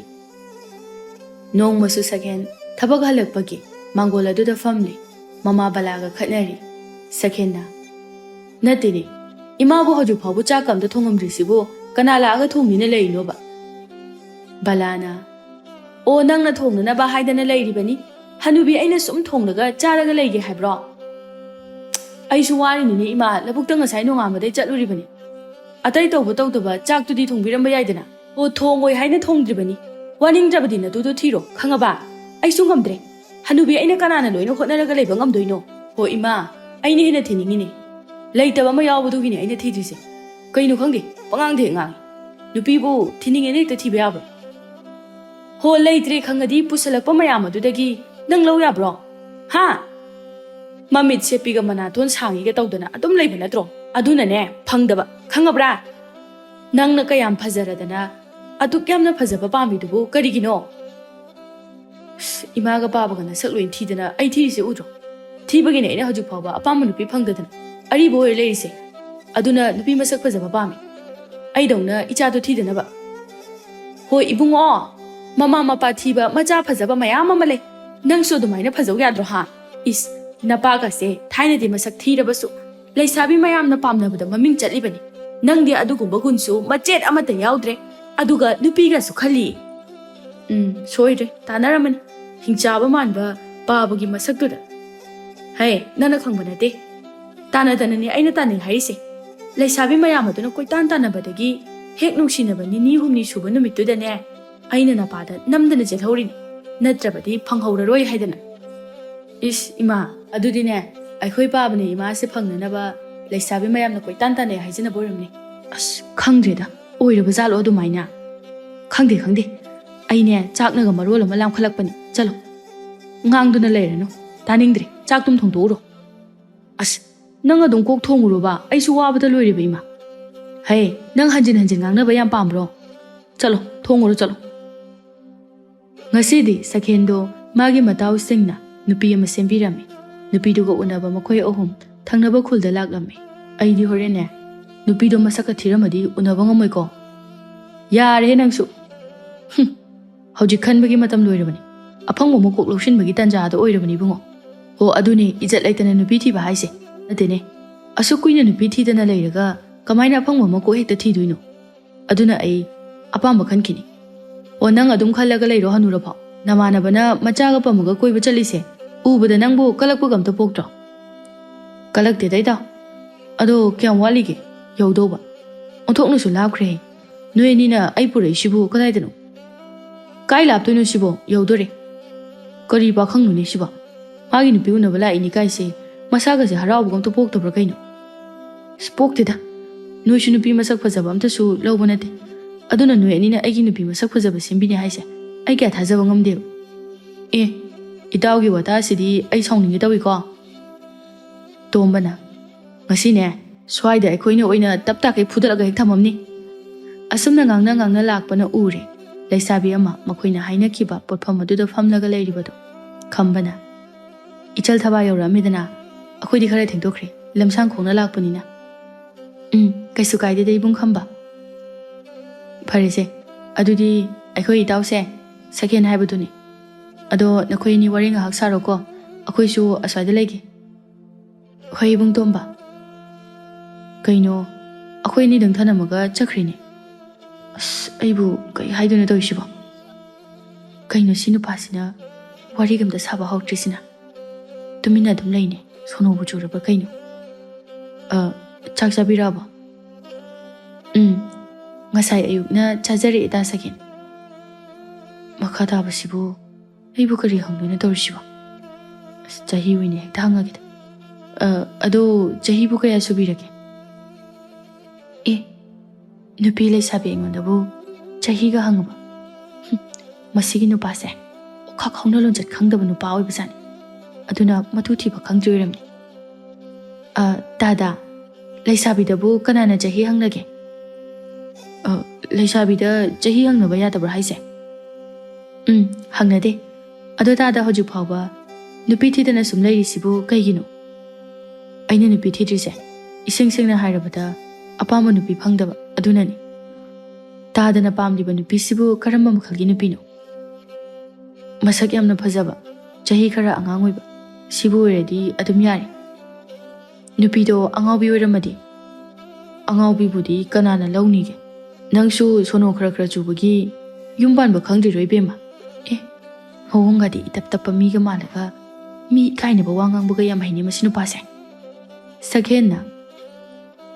ꯅꯣꯡꯃꯁꯨ ꯁꯛꯍꯦꯟ ꯊꯕꯛ ꯍꯜꯂꯛꯄꯒꯤ ꯃꯥꯡꯒꯣꯜ ꯑꯗꯨꯗ ꯐꯝꯂꯤ ꯃꯃꯥ ꯕꯂꯥꯒ ꯈꯠꯅꯔꯤ ꯁꯛꯍꯦꯟꯅ ꯅꯠꯇꯦꯅꯦ ꯏꯃꯥꯕꯨ ꯍꯧꯖꯤꯛ ꯐꯥꯎꯕ ꯆꯥꯛ ꯑꯝꯇ ꯊꯣꯡꯉꯝꯗ꯭ꯔꯤꯁꯤꯕꯨ ꯀꯅꯥ ꯂꯥꯛꯑꯒ ꯊꯣꯡꯅꯤꯅ ꯂꯩꯔꯤꯅꯣꯕ ꯕꯂꯥꯅ ꯑꯣ ꯅꯪꯅ ꯊꯣꯡꯅꯅꯕ ꯍꯥꯏꯗꯅ ꯂꯩꯔꯤꯕꯅꯤ ꯍꯅꯨꯕꯤ ꯑꯩꯅ ꯁꯨꯝ ꯊꯣꯡꯂꯒ ꯆꯥꯔꯒ ꯂꯩꯒꯦ ꯍꯥꯏꯕ꯭ꯔꯣ ꯑꯩꯁꯨ ꯋꯥꯔꯤꯅꯤꯅꯦ ꯏꯃꯥ ꯂꯧꯕꯨꯛꯇ ꯉꯁꯥꯏ ꯅꯣꯡꯉꯥꯟꯕꯗꯩ ꯆꯠꯂꯨꯔꯤꯕꯅꯤ ꯑꯇꯩ ꯇꯧꯕ ꯇꯧꯗꯕ ꯆꯥꯛꯇꯨꯗꯤ ꯊꯣꯡꯕꯤꯔꯝꯕ ꯌꯥꯏꯗꯅ ꯑꯣ ꯊꯣꯡꯉꯣꯏ ꯍꯥꯏꯅ ꯊꯣꯡꯗ꯭ꯔꯤꯕꯅꯤ ꯋꯥꯅꯤꯡꯗ꯭ꯔꯕꯗꯤ ꯅꯗꯨꯗꯣ ꯊꯤꯔꯣ ꯈꯪꯉꯕ ꯑꯩꯁꯨ ꯉꯝꯗ꯭ꯔꯦ ꯍꯅꯨꯕꯤ ꯑꯩꯅ ꯀꯅꯥꯅ ꯂꯣꯏꯅ ꯍꯣꯠꯅꯔꯒ ꯂꯩꯕ ꯉꯝꯗꯣꯏꯅꯣ ꯍꯣ ꯏꯃꯥ ꯑꯩꯅ ꯍꯦꯟꯅ ꯊꯤꯅꯤꯡꯉꯤꯅꯦ ꯂꯩꯇꯕ ꯑꯃ ꯌꯥꯎꯕꯗꯨꯒꯤꯅꯦ ꯑꯩꯅ ꯊꯤꯗ꯭ꯔꯤꯁꯦ ꯀꯩꯅꯣ ꯈꯪꯗꯦ ꯄꯉꯥꯡꯗ ꯍꯦꯛ ꯉꯥꯡꯉꯤ ꯅꯨꯄꯤꯕꯨ ꯊꯤꯅꯤꯡꯉꯦꯅ ꯍꯦꯛꯇ ꯊꯤꯕ ꯌꯥꯕ꯭ꯔꯣ ꯍꯣ ꯂꯩꯇ꯭ꯔꯦ ꯈꯪꯉꯗꯤ ꯄꯨꯁꯜꯂꯛꯄ ꯃꯌꯥꯝ ꯑꯗꯨꯗꯒꯤ ꯅꯪ ꯂꯧ ꯌꯥꯕ꯭ꯔꯣ ꯍꯥ ꯃꯃꯤꯠ ꯁꯦꯞꯄꯤꯒ ꯃꯅꯥꯇꯣꯟ ꯁꯥꯡꯉꯤꯒ ꯇꯧꯗꯅ ꯑꯗꯨꯝ ꯂꯩꯕ ꯅꯠꯇ꯭ꯔꯣ ꯑꯗꯨꯅꯅꯦ ꯐꯪꯗꯕ ꯈꯪꯉꯕ꯭ꯔꯥ ꯅꯪꯅ ꯀꯌꯥꯝ ꯐꯖꯔꯗꯅ ꯑꯗꯨꯛ ꯌꯥꯝꯅ ꯐꯖꯕ ꯄꯥꯝꯃꯤꯗꯨꯕꯨ ꯀꯔꯤꯒꯤꯅꯣ 이마가 바보가나 ꯁꯛꯂꯣꯏ ꯊꯤꯗꯅ ꯑꯩ ꯊꯤꯔꯤꯁꯦ ꯎꯗ꯭ꯔꯣ ꯊꯤꯕꯒꯤꯅꯦ ꯑꯩꯅ ꯍꯧꯖꯤꯛ ꯐꯥꯎꯕ ꯑꯄꯥꯝꯕ ꯅꯨꯄꯤ ꯐꯪꯗꯗꯅ ꯑꯔꯤꯕ ꯑꯣꯏꯔ ꯂꯩꯔꯤꯁꯦ ꯑꯗꯨꯅ ꯅꯨꯄꯤ ꯃꯁꯛ ꯐꯖꯕ ꯄꯥꯝꯃꯤ ꯑꯩꯗꯧꯅ ꯏꯆꯥꯗꯣ ꯊꯤꯗꯅꯕ ꯍꯣꯏ 이붕어 ꯃꯃꯥ ꯃꯄꯥ ꯊꯤꯕ ꯃꯆꯥ ꯐꯖꯕ ꯃꯌꯥꯝ ꯑꯃ ꯂꯩ ꯅꯪꯁꯨ ꯑꯗꯨꯃꯥꯏꯅ ꯐꯖꯧ ꯌꯥꯗ꯭ꯔꯣ ꯍꯥ 이스 나빠가세 타이네디 마삭 티라바수 레이사비 마얌나 팜나보다 마밍 짤리바니 낭디 아두고바 군수 마쳇 아마타 야우드레 아두가 누피가수 칼리 소이레 다나라마니 힝짜바 만바 바보기 마삭두다 하이 나나 캉바나데 따나다나니 아이나 따ning 하이세 레이사비 마얌아두나 꼬이 딴따나바다기 헥 농시나바니 니훔니 수바 누미뚜다네 아이나 나바다 남드나 젤ಹꯧ리니 나트라바디 팡하우라로이 하이다나 이스 이마 아두디네 아이코이 바바네 이마세 팡나나바 레이사비 마얌나 꼬이 딴따네 하이지나 보름니 아스 캉드레다 오이르바 잘로 어두마이나 ꯈꯪꯗꯦ ꯈꯪꯗꯦ ꯑꯩꯅꯦ ꯆꯥꯛꯅꯒ ꯃꯔꯣꯜ ꯑꯃ ꯂꯥꯝꯈꯠꯂꯛꯄꯅꯤ ꯆꯠꯂꯣ ꯉꯥꯡꯗꯨꯅ ꯂꯩꯔꯅꯨ ꯇꯥꯅꯤꯡꯗ꯭ꯔꯦ ꯆꯥꯛꯇꯨꯝ ꯊꯣꯡꯗꯣꯛꯎꯔꯣ ꯑꯁ ꯅꯪ ꯑꯗꯨꯝ ꯀꯣꯛ ꯊꯣꯡꯉꯨꯔꯣꯕ ꯑꯩꯁꯨ ꯋꯥꯕꯗ ꯂꯣꯏꯔꯦꯕ ꯏꯃꯥ ꯍꯦ ꯅꯪ ꯍꯟꯖꯤꯟ ꯍꯟꯖꯤꯟ ꯉꯥꯡꯅꯕ ꯌꯥꯝ ꯄꯥꯝꯕ꯭ꯔꯣ ꯆꯠꯂꯣ ꯊꯣꯡꯉꯨꯔꯣ ꯆꯠꯂꯣ ꯉꯁꯤꯗꯤ ꯁꯈꯦꯟꯗꯣ ꯃꯥꯒꯤ ꯃꯇꯥꯎꯁꯤꯡꯅ ꯅꯨꯄꯤ ꯑꯃ ꯁꯦꯝꯕꯤꯔꯝꯃꯤ ꯅꯨꯄꯤꯗꯨꯒ ꯎꯅꯕ ꯃꯈꯣꯏ ꯑꯍꯨꯝ ꯊꯪꯅꯕ ꯈꯨꯜꯗ ꯂꯥꯛꯂꯝꯃꯤ ꯑꯩꯗꯤ ꯍꯣꯔꯦꯟꯅꯦ ꯅꯨꯄꯤꯗꯣ ꯃꯁꯛꯀ ꯊꯤꯔꯝꯃꯗꯤ ꯎꯅꯕ ꯉꯝꯃꯣꯏꯀꯣ ꯌꯥꯔꯦ ꯅꯪꯁꯨ ꯍꯧꯖꯤꯛ ꯈꯟꯕꯒꯤ ꯃꯇꯝ ꯂꯣꯏꯔꯕꯅꯤ ꯑꯐꯪꯕ ꯃꯀꯣꯛ ꯂꯧꯁꯤꯟꯕꯒꯤ ꯇꯥꯟꯖꯥꯗ ꯑꯣꯏꯔꯕꯅꯤ ꯏꯕꯨꯡꯉꯣ ꯍꯣ ꯑꯗꯨꯅꯦ ꯏꯖꯠ ꯂꯩꯇꯅ ꯅꯨꯄꯤ ꯊꯤꯕ ꯍꯥꯏꯁꯦ ꯅꯠꯇꯦꯅꯦ ꯑꯁꯨꯛ ꯀꯨꯏꯅ ꯅꯨꯄꯤ ꯊꯤꯗꯅ ꯂꯩꯔꯒ ꯀꯃꯥꯏꯅ ꯑꯐꯪꯕ ꯃꯀꯣꯛ ꯍꯦꯛꯇ ꯊꯤꯗꯣꯏꯅꯣ ꯑꯗꯨꯅ ꯑꯩ ꯑꯄꯥꯝꯕ ꯈꯟꯈꯤꯅꯤ ꯑꯣ ꯅꯪ ꯑꯗꯨꯝ ꯈꯜꯂꯒ ꯂꯩꯔꯣ ꯍꯟꯅꯨꯔꯐꯥꯎ ꯅꯃꯥꯟꯅꯕꯅ ꯃꯆꯥꯒ ꯄꯝꯃꯒ ꯀꯣꯏꯕ ꯆꯠꯂꯤꯁꯦ ꯎꯕꯗ ꯅꯪꯕꯨ ꯀꯂꯛꯄꯒ ꯑꯝꯇ ꯄꯣꯛꯇ꯭ꯔꯣ ꯀꯂꯛꯇꯦꯗ ꯏꯇꯥꯎ ꯑꯗꯣ ꯀꯌꯥꯝ ꯋꯥꯠꯂꯤꯒꯦ ꯌꯧꯗꯧꯕ ꯑꯣꯟꯊꯣꯛꯅꯁꯨ ꯂꯥꯞꯈ꯭ꯔꯦ ꯅꯣꯏ ꯑꯅꯤꯅ ꯑꯩ ꯄꯨꯔꯛꯏꯁꯤꯕꯨ ꯀꯗꯥꯏꯗꯅꯣ ꯀꯥꯏ ꯂꯥꯞꯇꯣꯏꯅꯣ ꯁꯤꯕꯣ ꯌꯧꯗꯣꯔꯦ ꯀꯔꯤ ꯄꯥꯈꯪꯅꯣꯅꯦ ꯁꯤꯕꯣ ꯃꯥꯒꯤ ꯅꯨꯄꯤ ꯎꯅꯕ ꯂꯥꯛꯏꯅꯤ ꯀꯥꯏꯁꯦ ꯃꯁꯥꯒꯁꯦ ꯍꯔꯥꯎꯕꯒ ꯑꯝꯇ ꯄꯣꯛꯇꯕ꯭ꯔꯥ ꯀꯩꯅꯣ ꯄꯣꯛꯇꯦꯗ ꯅꯣꯏꯁꯨ ꯅꯨꯄꯤ ꯃꯁꯛ ꯐꯖꯕ ꯑꯝꯇꯁꯨ ꯂꯧꯕ ꯅꯠꯇꯦ ꯑꯗꯨꯅ ꯅꯣꯏ ꯑꯅꯤꯅ ꯑꯩꯒꯤ ꯅꯨꯄꯤ ꯃꯁꯛ ꯐꯖꯕ ꯁꯦꯝꯕꯤꯅꯤ ꯍꯥꯏꯁꯦ ꯑꯩ ꯀꯌꯥ ꯊꯥꯖꯕ ꯉꯝꯗꯦꯕ ꯑꯦ ꯏꯇꯥꯎꯒꯤ ꯋꯥꯇꯥꯁꯤꯗꯤ ꯑꯩ ꯁꯥꯎꯅꯤꯡꯒꯦ ꯇꯧꯏꯀꯣ ꯇꯣꯝꯕꯅ ꯉꯁꯤꯅꯦ ꯁ꯭ꯋꯥꯏꯗ ꯑꯩꯈꯣꯏꯅ ꯑꯣꯏꯅ ꯇꯞ ꯇꯥꯛꯀꯩ ꯐꯨꯗꯠꯂꯒ ꯍꯦꯛ ꯊꯝꯃꯝꯅꯤ ꯑꯁꯨꯝꯅ ꯉꯥꯡꯅ ꯉꯥꯡꯅ ꯂꯥꯛꯄꯅ ꯎꯔꯦ ꯂꯩꯁꯥꯕꯤ ꯑꯃ ꯃꯈꯣꯏꯅ ꯍꯥꯏꯅꯈꯤꯕ ꯄꯣꯠꯐꯝ ꯑꯗꯨꯗ ꯐꯝꯂꯒ ꯂꯩꯔꯤꯕꯗꯣ ꯈꯝꯕꯅ ꯏꯆꯜ ꯊꯕꯥ ꯌꯧꯔꯛꯑꯝꯃꯤꯗꯅ ꯑꯩꯈꯣꯏꯗꯤ ꯈꯔ ꯊꯦꯡꯗꯣꯛꯈ꯭ꯔꯦ ꯂꯝꯁꯥꯡ ꯈꯣꯡꯅ ꯂꯥꯛꯄꯅꯤꯅ ꯀꯩꯁꯨ ꯀꯥꯏꯗꯦꯗ ꯏꯕꯨꯡ ꯈꯝꯕ ꯐꯔꯦꯁꯦ ꯑꯗꯨꯗꯤ ꯑꯩꯈꯣꯏ ꯏꯇꯥꯎꯁꯦ ꯁꯈꯦꯟ ꯍꯥꯏꯕꯗꯨꯅꯤ ꯑꯗꯣ ꯅꯈꯣꯏ ꯑꯅꯤ ꯋꯥꯔꯤ ꯉꯥꯏꯍꯥꯛ ꯁꯥꯔꯣꯀꯣ ꯑꯩꯈꯣꯏꯁꯨ ꯑꯁ꯭ꯋꯥꯏꯗ ꯂꯩꯒꯦ ꯍꯣꯏ ꯏꯕꯨꯡ ꯇꯣꯝꯕ ꯀꯩꯅꯣ ꯑꯩꯈꯣꯏ ꯑꯅꯤꯗꯪ ꯊꯅꯝꯃꯒ ꯆꯠꯈ꯭ꯔꯤꯅꯦ ꯑꯁ ꯑꯩꯕꯨ ꯀꯩ ꯍꯥꯏꯗꯣꯏꯅꯣ ꯇꯧꯔꯤꯁꯤꯕꯣ ꯀꯩꯅꯣ ꯁꯤ ꯅꯨꯄꯥꯁꯤꯅ ꯋꯥꯔꯤꯒ ꯑꯝꯇ ꯁꯥꯕ ꯍꯧꯔꯛꯇ꯭ꯔꯤꯁꯤꯅ ꯇꯨꯃꯤꯟꯅ ꯑꯗꯨꯝ ꯂꯩꯅꯦ ꯁꯣꯅꯣꯕꯨ ꯆꯨꯔꯕ ꯀꯩꯅꯣ ꯆꯥꯛ ꯆꯥꯕꯤꯔꯛꯑꯕꯣ ꯉꯁꯥꯏ ꯑꯌꯨꯛꯅ ꯆꯥꯖꯔꯛꯑꯦ ꯇꯥ ꯁꯈꯦꯟ ꯃꯈꯥ ꯇꯥꯕꯁꯤꯕꯨ ꯑꯩꯕꯨ ꯀꯔꯤ ꯍꯪꯗꯣꯏꯅꯣ ꯇꯧꯔꯤꯁꯤꯕꯣ ꯑꯁ ꯆꯍꯤ ꯑꯣꯏꯅ ꯍꯦꯛꯇ ꯍꯪꯉꯒꯦꯗ ꯑꯗꯣ ꯆꯍꯤꯕꯨ ꯀꯌꯥ ꯁꯨꯕꯤꯔꯒꯦ ꯑꯦ ꯅꯨꯄꯤ ꯂꯩꯁꯥꯕꯤ ꯑꯩꯉꯣꯟꯗꯕꯨ ꯆꯍꯤꯒ ꯍꯪꯉꯕ ꯃꯁꯤꯒꯤ ꯅꯨꯄꯥꯁꯦ ꯑꯣꯈꯥꯛ ꯍꯧꯅ ꯂꯣꯟꯆꯠ ꯈꯪꯗꯕ ꯅꯨꯄꯥ ꯑꯣꯏꯕꯖꯥꯠꯅꯤ ꯑꯗꯨꯅ ꯃꯇꯨ ꯊꯤꯕ ꯈꯪꯗ꯭ꯔꯤ ꯑꯣꯏꯔꯝꯅꯤ ꯗꯥꯗꯥ ꯂꯩꯁꯥꯕꯤꯗꯕꯨ ꯀꯅꯥꯅ ꯆꯍꯤ ꯍꯪꯅꯒꯦ? ꯂꯩꯁꯥꯕꯤꯗ ꯆꯍꯤ ꯍꯪꯅꯕ ꯌꯥꯗꯕ꯭ꯔꯥ ꯍꯥꯏꯁꯦ? ꯍꯪꯅꯗꯦ. ꯑꯗꯣ ꯇꯥꯗ ꯍꯧꯖꯤꯛ ꯐꯥꯎꯕ ꯅꯨꯄꯤ ꯊꯤꯗꯅ ꯁꯨꯝ ꯂꯩꯔꯤꯁꯤꯕꯨ ꯀꯩꯒꯤꯅꯣ? ꯑꯩꯅ ꯅꯨꯄꯤ ꯊꯤꯗ꯭ꯔꯤꯁꯦ ꯏꯁꯦꯡ ꯁꯦꯡꯅ ꯍꯥꯏꯔꯕꯗ ꯑꯄꯥꯝꯕ ꯅꯨꯄꯤ ꯐꯪꯗꯕ ꯑꯗꯨꯅꯅꯤ. ꯇꯥꯗꯅ ꯄꯥꯝꯂꯤꯕ ꯅꯨꯄꯤꯁꯤꯕꯨ ꯀꯔꯝꯕ ꯃꯈꯜꯒꯤ ꯅꯨꯄꯤꯅꯣ? ꯃꯁꯛ ꯌꯥꯝꯅ ꯐꯖꯕ, ꯆꯍꯤ ꯈꯔ ꯑꯉꯥꯡ ꯑꯣꯏꯕ, ꯁꯤꯕꯨ ꯑꯣꯏꯔꯗꯤ ꯑꯗꯨꯝ ꯌꯥꯔꯦ. ꯅꯨꯄꯤꯗꯣ ꯑꯉꯥꯎꯕꯤ ꯑꯣꯏꯔꯝꯃꯗꯤ? ꯑꯉꯥꯎꯕꯤꯕꯨꯗꯤ ꯀꯅꯥꯅ ꯂꯧꯅꯤꯒꯦ? ꯅꯪꯁꯨ ꯁꯣꯅꯣ ꯈꯔ ꯈꯔ ꯆꯨꯕꯒꯤ ꯌꯨꯝ ꯄꯥꯟꯕ ꯈꯪꯗ꯭ꯔꯤꯔꯣ ꯏꯕꯦꯝꯃ? ꯃꯑꯣꯡꯒꯗꯤ ꯏꯇꯞ ꯇꯞꯄ ꯃꯤꯒ ꯃꯥꯜꯂꯒ ꯃꯤ ꯏꯀꯥꯏꯅꯕ ꯋꯥ ꯉꯥꯡꯕꯒ ꯌꯥꯝ ꯍꯩꯅꯤ ꯃꯁꯤ ꯅꯨꯄꯥꯁꯦ. ꯁꯛꯍꯦꯟꯅ: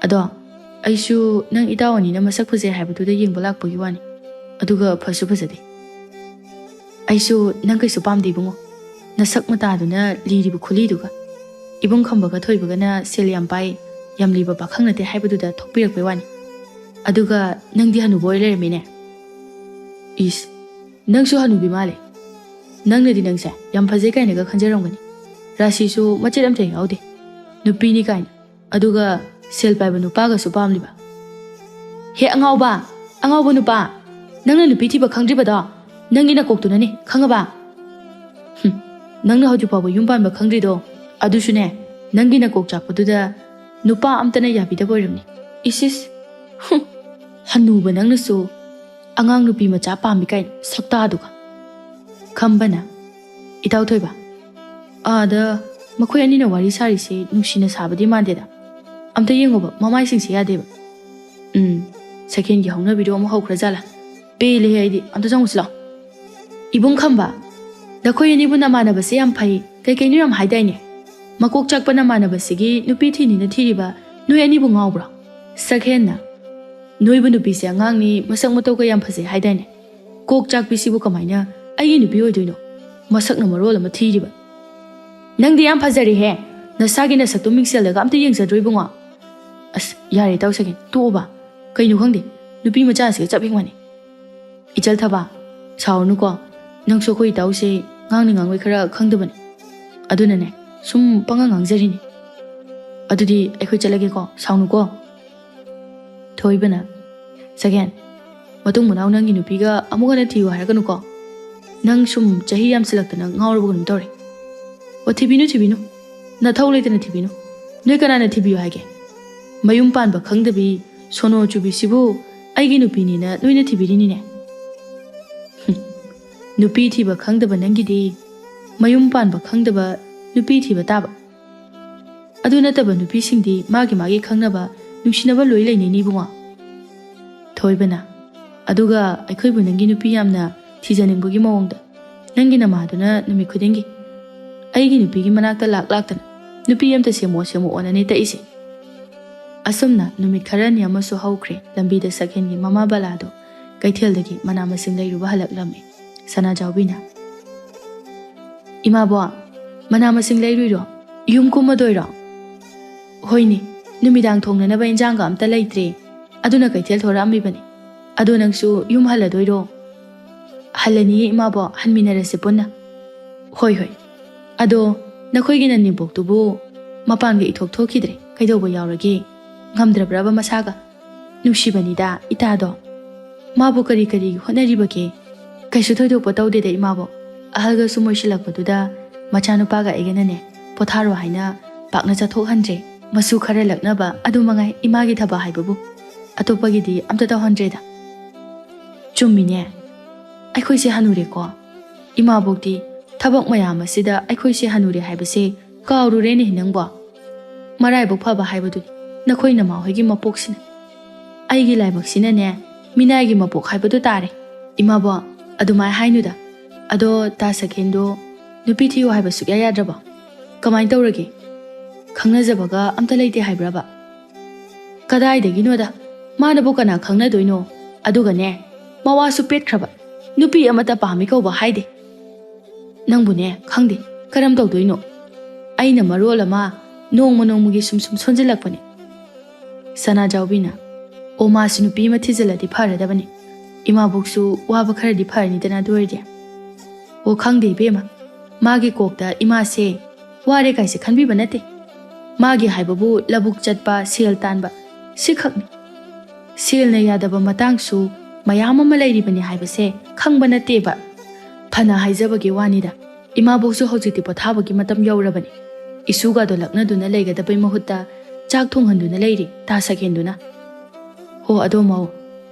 ꯑꯗꯣ ꯑꯩꯁꯨ ꯅꯪ ꯏꯇꯥꯎ ꯑꯅꯤꯅ ꯃꯁꯛ ꯐꯖꯩ ꯍꯥꯏꯕꯗꯨꯗ ꯌꯦꯡꯕ ꯂꯥꯛꯄꯒꯤ ꯋꯥꯅꯤ. ꯑꯗꯨꯒ ꯐꯁꯨ ꯐꯖꯗꯦ. ꯑꯩꯁꯨ ꯅꯪ ꯀꯩꯁꯨ ꯄꯥꯝꯗꯦ ꯏꯕꯨꯡꯉꯣ. ꯅꯁꯛ ꯃꯇꯥꯗꯨꯅ ꯂꯤꯔꯤꯕ ꯈꯨꯂꯤꯗꯨꯒ ꯏꯕꯨꯡ ꯈꯝꯕꯒ ꯊꯣꯏꯕꯒꯅ ꯁꯦꯜ ꯌꯥꯝ ꯄꯥꯏ, ꯌꯥꯝ ꯂꯤꯕ ꯄꯥꯈꯪ ꯅꯠꯇꯦ ꯍꯥꯏꯕꯗꯨꯗ ꯊꯣꯛꯄꯤꯔꯛꯄꯩ ꯋꯥꯅꯤ. ꯑꯗꯨꯒ ꯅꯪꯗꯤ ꯍꯅꯨꯕ ꯑꯣꯏ ꯂꯩꯔꯝꯃꯤꯅꯦ. ꯏꯁ, ꯅꯪꯁꯨ ꯍꯅꯨꯕꯤ ꯃꯥꯜꯂꯦ. ꯅꯪꯅꯗꯤ ꯅꯪꯁꯦ ꯌꯥꯝ ꯐꯖꯩ ꯀꯥꯏꯅꯒ ꯈꯟꯖꯔꯝꯒꯅꯤ. ꯔꯥꯁꯤꯁꯨ ꯃꯆꯦꯠ ꯑꯝꯇ ꯌꯥꯎꯗꯦ. ꯅꯨꯄꯤꯅꯤ ꯀꯥꯏꯅ, ꯑꯗꯨꯒ ꯁꯦꯜ ꯄꯥꯏꯕ ꯅꯨꯄꯥꯒꯁꯨ ꯄꯥꯝꯂꯤꯕ. ꯍꯦ ꯑꯉꯥꯎꯕ, ꯑꯉꯥꯎꯕ ꯅꯨꯄꯥ, ꯅꯪꯅ ꯅꯨꯄꯤ ꯊꯤꯕ ꯈꯪꯗ꯭ꯔꯤꯕꯗꯣ ꯅꯪꯒꯤ ꯅꯀꯣꯛꯇꯨꯅꯅꯤ, ꯈꯪꯉꯕ? ꯅꯪꯅ ꯍꯧꯖꯤꯛ ꯐꯥꯎꯕ ꯌꯨꯝ ꯄꯥꯟꯕ ꯈꯪꯗ꯭ꯔꯤꯗꯣ ꯑꯗꯨꯁꯨꯅꯦ ꯅꯪꯒꯤ ꯅꯀꯣꯛ ꯆꯥꯛꯄꯗꯨꯗ ꯅꯨꯄꯥ ꯑꯝꯇꯅ ꯌꯥꯕꯤꯗꯕ ꯑꯣꯏꯔꯝꯅꯤ. ꯏꯁ, ꯍꯅꯨꯕ ꯅꯪꯅꯁꯨ ꯑꯉꯥꯡ ꯅꯨꯄꯤ ꯃꯆꯥ ꯄꯥꯝꯃꯤ ꯀꯥꯏꯅ ꯁꯛꯇꯥꯗꯨꯒ. ꯈꯝꯕꯅ: ꯏꯇꯥꯎ ꯊꯣꯏꯕ, ꯑꯥꯗ ꯃꯈꯣꯏ ꯑꯅꯤꯅ ꯋꯥꯔꯤ ꯁꯥꯔꯤꯁꯦ ꯅꯨꯡꯁꯤꯅ ꯁꯥꯕꯗꯤ ꯃꯥꯟꯗꯦꯗ. ꯑꯝꯇ ꯌꯦꯡꯉꯣꯕ, ꯃꯃꯥꯏꯁꯤꯡꯁꯦ ꯌꯥꯗꯦꯕ. ꯁꯈꯦꯟꯒꯤ ꯍꯧꯅꯕꯤꯗꯣ ꯑꯃꯨꯛ ꯍꯧꯈ꯭ꯔꯖꯥꯠꯂꯥ? ꯄꯦꯜꯂꯦꯍꯦ ꯑꯩꯗꯤ. ꯑꯝꯇ ꯆꯪꯉꯨꯁꯤ ꯂꯥꯎ. ꯏꯕꯨꯡ ꯈꯝꯕ, ꯅꯈꯣꯏ ꯑꯅꯤꯕꯨ ꯅꯃꯥꯟꯅꯕꯁꯦ ꯌꯥꯝ ꯐꯩ, ꯀꯩꯀꯩꯅꯣ ꯌꯥꯝ ꯍꯥꯏꯗꯥꯏꯅꯦ. ꯃꯀꯣꯛ ꯆꯥꯛꯄ ꯅꯃꯥꯟꯅꯕꯁꯤꯒꯤ ꯅꯨꯄꯤ ꯊꯤꯅꯤꯅ ꯊꯤꯔꯤꯕ ꯅꯣꯏ ꯑꯅꯤꯕꯨ ꯉꯥꯎꯕ꯭ꯔꯣ? ꯁꯛꯍꯦꯟꯅ: ꯅꯣꯏꯕꯨ ꯅꯨꯄꯤꯁꯦ ꯑꯉꯥꯡꯅꯤ, ꯃꯁꯛ ꯃꯇꯧꯒ ꯌꯥꯝ ꯐꯖꯩ ꯍꯥꯏꯗꯥꯏꯅꯦ. ꯀꯣꯛ ꯆꯥꯛꯄꯤꯁꯤꯕꯨ ꯀꯃꯥꯏꯅ ꯑꯩꯒꯤ ꯅꯨꯄꯤ ꯑꯣꯏꯗꯣꯏꯅꯣ? ꯃꯁꯛꯅ ꯃꯔꯣꯜ ꯑꯃ ꯊꯤꯔꯤꯕ. ꯅꯪꯗꯤ ꯌꯥꯝ ꯐꯖꯔꯦꯍꯦ. ꯅꯁꯥꯒꯤ ꯅꯁꯛꯇꯣ ꯃꯤꯡꯁꯦꯜꯂꯒ ꯑꯝꯇ ꯌꯦꯡꯖꯗ꯭ꯔꯣ ꯏꯕꯨꯡꯉꯣ? ꯑꯁ ꯌꯥꯔꯦ ꯇꯧ ꯁꯒꯦꯟ, ꯇꯣꯛꯑꯣꯕ. ꯀꯩꯅꯣ ꯈꯪꯗꯦ, ꯅꯨꯄꯤ ꯃꯆꯥꯁꯤꯒ ꯆꯞ ꯍꯦꯛ ꯃꯥꯟꯅꯩ. ꯏꯆꯜ ꯊꯕ, ꯁꯥꯎꯔꯅꯨꯀꯣ. ꯅꯪꯁꯨ ꯑꯩꯈꯣꯏ ꯏꯇꯥꯎꯁꯦ ꯉꯥꯡꯅꯤ ꯉꯥꯡꯂꯣꯏ ꯈꯔ ꯈꯪꯗꯕꯅꯦ. ꯑꯗꯨꯅꯅꯦ ꯁꯨꯝ ꯄꯪꯉꯥꯡ ꯉꯥꯡꯖꯔꯤꯅꯤ. ꯑꯗꯨꯗꯤ ꯑꯩꯈꯣꯏ ꯆꯠꯂꯒꯦꯀꯣ, ꯁꯥꯎꯅꯨꯀꯣ. ꯊꯣꯏꯕꯅ: ꯁꯒꯦꯟ, ꯃꯇꯨꯡ ꯃꯅꯥꯎ ꯅꯪꯒꯤ ꯅꯨꯄꯤꯒ ꯑꯃꯨꯛ ꯍꯟꯅ ꯊꯤꯌꯨ ꯍꯥꯏꯔꯒꯅꯨꯀꯣ. ꯅꯪ ꯁꯨꯝ ꯆꯍꯤ ꯌꯥꯝꯁꯤꯜꯂꯛꯇꯅ ꯉꯥꯎꯔꯕ ꯀꯩꯅꯣꯝ ꯇꯧꯔꯦ. ꯑꯣ ꯊꯤꯕꯤꯅꯨ ꯊꯤꯕꯤꯅꯨ, ꯅꯊꯧ ꯂꯩꯇꯅ ꯊꯤꯕꯤꯅꯨ. ꯅꯣꯏ ꯀꯅꯥꯅ ꯊꯤꯕꯤꯌꯨ ꯍꯥꯏꯒꯦ? ꯃꯌꯨꯝ ꯄꯥꯟꯕ ꯈꯪꯗꯕꯤ ꯁꯣꯅꯣ ꯆꯨꯕꯤꯁꯤꯕꯨ ꯑꯩꯒꯤ ꯅꯨꯄꯤꯅꯤꯅ ꯅꯣꯏꯅ ꯊꯤꯕꯤꯔꯤꯅꯤꯅꯦ. ꯅꯨꯄꯤ ꯊꯤꯕ ꯈꯪꯗꯕ ꯅꯪꯒꯤꯗꯤ ꯃꯌꯨꯝ ꯄꯥꯟꯕ ꯈꯪꯗꯕ ꯅꯨꯄꯤ ꯊꯤꯕ ꯇꯥꯕ. ꯑꯗꯨ ꯅꯠꯇꯕ ꯅꯨꯄꯤꯁꯤꯡꯗꯤ ꯃꯥꯒꯤ ꯃꯥꯒꯤ ꯈꯪꯅꯕ ꯅꯨꯡꯁꯤꯅꯕ ꯂꯣꯏ ꯂꯩꯅꯩꯅꯤ ꯏꯕꯨꯡꯉꯣ. ꯊꯣꯏꯕꯅ: ꯑꯗꯨꯒ ꯑꯩꯈꯣꯏꯕꯨ ꯅꯪꯒꯤ ꯅꯨꯄꯤ ꯌꯥꯝꯅ ꯊꯤꯖꯅꯤꯡꯕꯒꯤ ꯃꯑꯣꯡꯗ ꯅꯪꯒꯤ ꯅꯃꯥꯗꯨꯅ ꯅꯨꯃꯤꯠ ꯈꯨꯗꯤꯡꯒꯤ ꯑꯩꯒꯤ ꯅꯨꯄꯤꯒꯤ ꯃꯅꯥꯛꯇ ꯂꯥꯛꯇꯅ ꯅꯨꯄꯤ ꯑꯃꯇ ꯁꯦꯝꯃꯛꯑꯣꯅꯅꯦ ꯇꯛꯏꯁꯦ. ꯑꯁꯨꯝꯅ ꯅꯨꯃꯤꯠ ꯈꯔꯅꯤ ꯑꯃꯁꯨ ꯍꯧꯈ꯭ꯔꯦ. ꯂꯝꯕꯤꯗ ꯁꯛꯍꯦꯟꯒꯤ ꯃꯃꯥ ꯕꯂꯥꯗꯣ ꯀꯩꯊꯦꯜꯗꯒꯤ ꯃꯅꯥ ꯃꯁꯤꯡ ꯂꯩꯔꯨꯕ ꯍꯜꯂꯛꯂꯝꯃꯤ. ꯁꯅꯥꯖꯥꯎꯕꯤꯅ: ꯏꯃꯥꯕꯣ, ꯃꯅꯥ ꯃꯁꯤꯡ ꯂꯩꯔꯨꯏꯔꯣ? ꯌꯨꯝ ꯀꯨꯝꯃꯗꯣꯏꯔꯣ? ꯍꯣꯏꯅꯦ, ꯅꯨꯃꯤꯗꯥꯡ ꯊꯣꯡꯅꯅꯕ ꯏꯟꯖꯥꯡꯒ ꯑꯝꯇ ꯂꯩꯇ꯭ꯔꯦ. ꯑꯗꯨꯅ ꯀꯩꯊꯦꯜ ꯊꯣꯔꯛꯑꯝꯃꯤꯕꯅꯤ. ꯑꯗꯣ ꯅꯪꯁꯨ ꯌꯨꯝ ꯍꯜꯂꯗꯣꯏꯔꯣ? ꯍꯜꯂꯅꯤꯌꯦ ꯏꯃꯥꯕꯣ, ꯍꯟꯃꯤꯟꯅꯔꯁꯤ ꯄꯨꯟꯅ. ꯍꯣꯏ. ꯑꯗꯣ ꯅꯈꯣꯏꯒꯤ ꯅꯅꯦꯝꯕꯣꯛꯇꯨꯕꯨ ꯃꯄꯥꯟꯒ ꯏꯊꯣꯛ ꯊꯣꯛꯈꯤꯗ꯭ꯔꯦ. ꯀꯩꯗꯧꯕ ꯌꯥꯎꯔꯒꯦ? ꯉꯝꯗ꯭ꯔꯕ꯭ꯔꯕ ꯃꯁꯥꯒ? ꯅꯨꯡꯁꯤꯕꯅꯤꯗ ꯏꯇꯥꯗꯣ. ꯃꯥꯕꯨ ꯀꯔꯤ ꯍꯣꯠꯅꯔꯤꯕꯒꯦ? ꯀꯩꯁꯨ ꯊꯣꯏꯗꯣꯛꯄ ꯇꯧꯗꯦꯗ ꯏꯃꯥꯕꯣ. ꯑꯍꯜꯒ ꯁꯨꯝ ꯑꯣꯏꯁꯤꯜꯂꯛꯄꯗꯨꯗ ꯃꯆꯥꯅꯨꯄꯥꯒ ꯑꯩꯒꯅꯅꯦ ꯄꯣꯊꯥꯔꯣ ꯍꯥꯏꯅ ꯄꯥꯛꯅ ꯆꯠꯊꯣꯛꯍꯟꯗ꯭ꯔꯦ. ꯃꯁꯨ ꯈꯔ ꯂꯛꯅꯕ ꯑꯗꯨ ꯃꯉꯥꯏ ꯏꯃꯥꯒꯤ ꯊꯕꯛ ꯍꯥꯏꯕꯕꯨ. ꯑꯇꯣꯞꯄꯒꯤꯗꯤ ꯑꯝꯇ ꯇꯧꯍꯟꯗ꯭ꯔꯦꯗ. ꯆꯨꯝꯃꯤꯅꯦ, ꯑꯩꯈꯣꯏꯁꯦ ꯍꯅꯨꯔꯦꯀꯣ. ꯏꯃꯥꯕꯣꯛꯇꯤ ꯊꯕꯛ ꯃꯌꯥꯝ ꯑꯁꯤꯗ ꯑꯩꯈꯣꯏꯁꯦ ꯍꯅꯨꯔꯦ ꯍꯥꯏꯕꯁꯦ ꯀꯥꯎꯔꯨꯔꯦꯅꯦ ꯅꯪꯕꯣ. ꯃꯔꯥꯏꯕꯛ ꯐꯕ ꯍꯥꯏꯕꯗꯨꯅꯤ ꯅꯈꯣꯏ ꯅꯃꯥꯍꯣꯏꯒꯤ ꯃꯄꯣꯛꯁꯤꯅ. ꯑꯩꯒꯤ ꯂꯥꯏꯕꯛꯁꯤꯅꯅꯦ ꯃꯤꯅꯥꯏꯒꯤ ꯃꯄꯣꯛ ꯍꯥꯏꯕꯗꯨ ꯇꯥꯔꯦ. ꯏꯃꯥꯕꯣ, ꯑꯗꯨꯃꯥꯏ ꯍꯥꯏꯅꯨꯗ. ꯑꯗꯣ ꯇꯥ ꯁꯛꯍꯦꯟꯗꯣ ꯅꯨꯄꯤ ꯊꯤꯌꯨ ꯍꯥꯏꯕ ꯁꯨꯛꯌꯥ ꯌꯥꯗ꯭ꯔꯕꯣ? ꯀꯃꯥꯏꯅ ꯇꯧꯔꯒꯦ? ꯈꯪꯅꯖꯕꯒ ꯑꯝꯇ ꯂꯩꯇꯦ ꯍꯥꯏꯕ꯭ꯔꯕ? ꯀꯗꯥꯏꯗꯒꯤꯅꯣꯗ, ꯃꯥꯅꯕꯨ ꯀꯅꯥ ꯈꯪꯅꯗꯣꯏꯅꯣ? ꯑꯗꯨꯒꯅꯦ, ꯃꯋꯥꯁꯨ ꯄꯦꯠꯈ꯭ꯔꯕ. ꯅꯨꯄꯤ ꯑꯃꯠꯇ ꯄꯥꯝꯃꯤ ꯀꯧꯕ ꯍꯥꯏꯗꯦ. ꯅꯪꯕꯨꯅꯦ ꯈꯪꯗꯦ ꯀꯔꯝ ꯇꯧꯗꯣꯏꯅꯣ. ꯑꯩꯅ ꯃꯔꯣꯜ ꯑꯃ ꯅꯣꯡꯃ ꯅꯣꯡꯃꯒꯤ ꯁꯨꯝ ꯁꯣꯟꯖꯤꯜꯂꯛꯄꯅꯦ. ꯁꯅꯥꯖꯥꯎꯕꯤꯅ: ꯑꯣ ꯃꯥꯁꯨ ꯅꯨꯄꯤ ꯑꯃ ꯊꯤꯖꯤꯜꯂꯗꯤ ꯐꯔꯗꯕꯅꯤ. ꯏꯃꯥꯕꯣꯛꯁꯨ ꯋꯥꯕ ꯈꯔꯗꯤ ꯐꯔꯅꯤꯗꯅ ꯑꯗꯨ ꯑꯣꯏꯔꯗꯤ. ꯑꯣ ꯈꯪꯗꯦ ꯏꯕꯦꯝꯃ, ꯃꯥꯒꯤ ꯀꯣꯛꯇ ꯏꯃꯥꯁꯦ ꯋꯥꯔꯦ ꯀꯥꯏꯁꯦ ꯈꯟꯕꯤꯕ ꯅꯠꯇꯦ. Magi haibabu labuk chatpa sel tanba sikhakni. Selna yadaba matangsu mayam ama lairibani haibase khangba nateba. Phana haijabagi wanida. Imaboksu hojikti pothabagi matam yaurabani. Isuga do laknaduna leigadabai mahutta chak thonghanduna leiri ta sakhenduna. Ho ado mau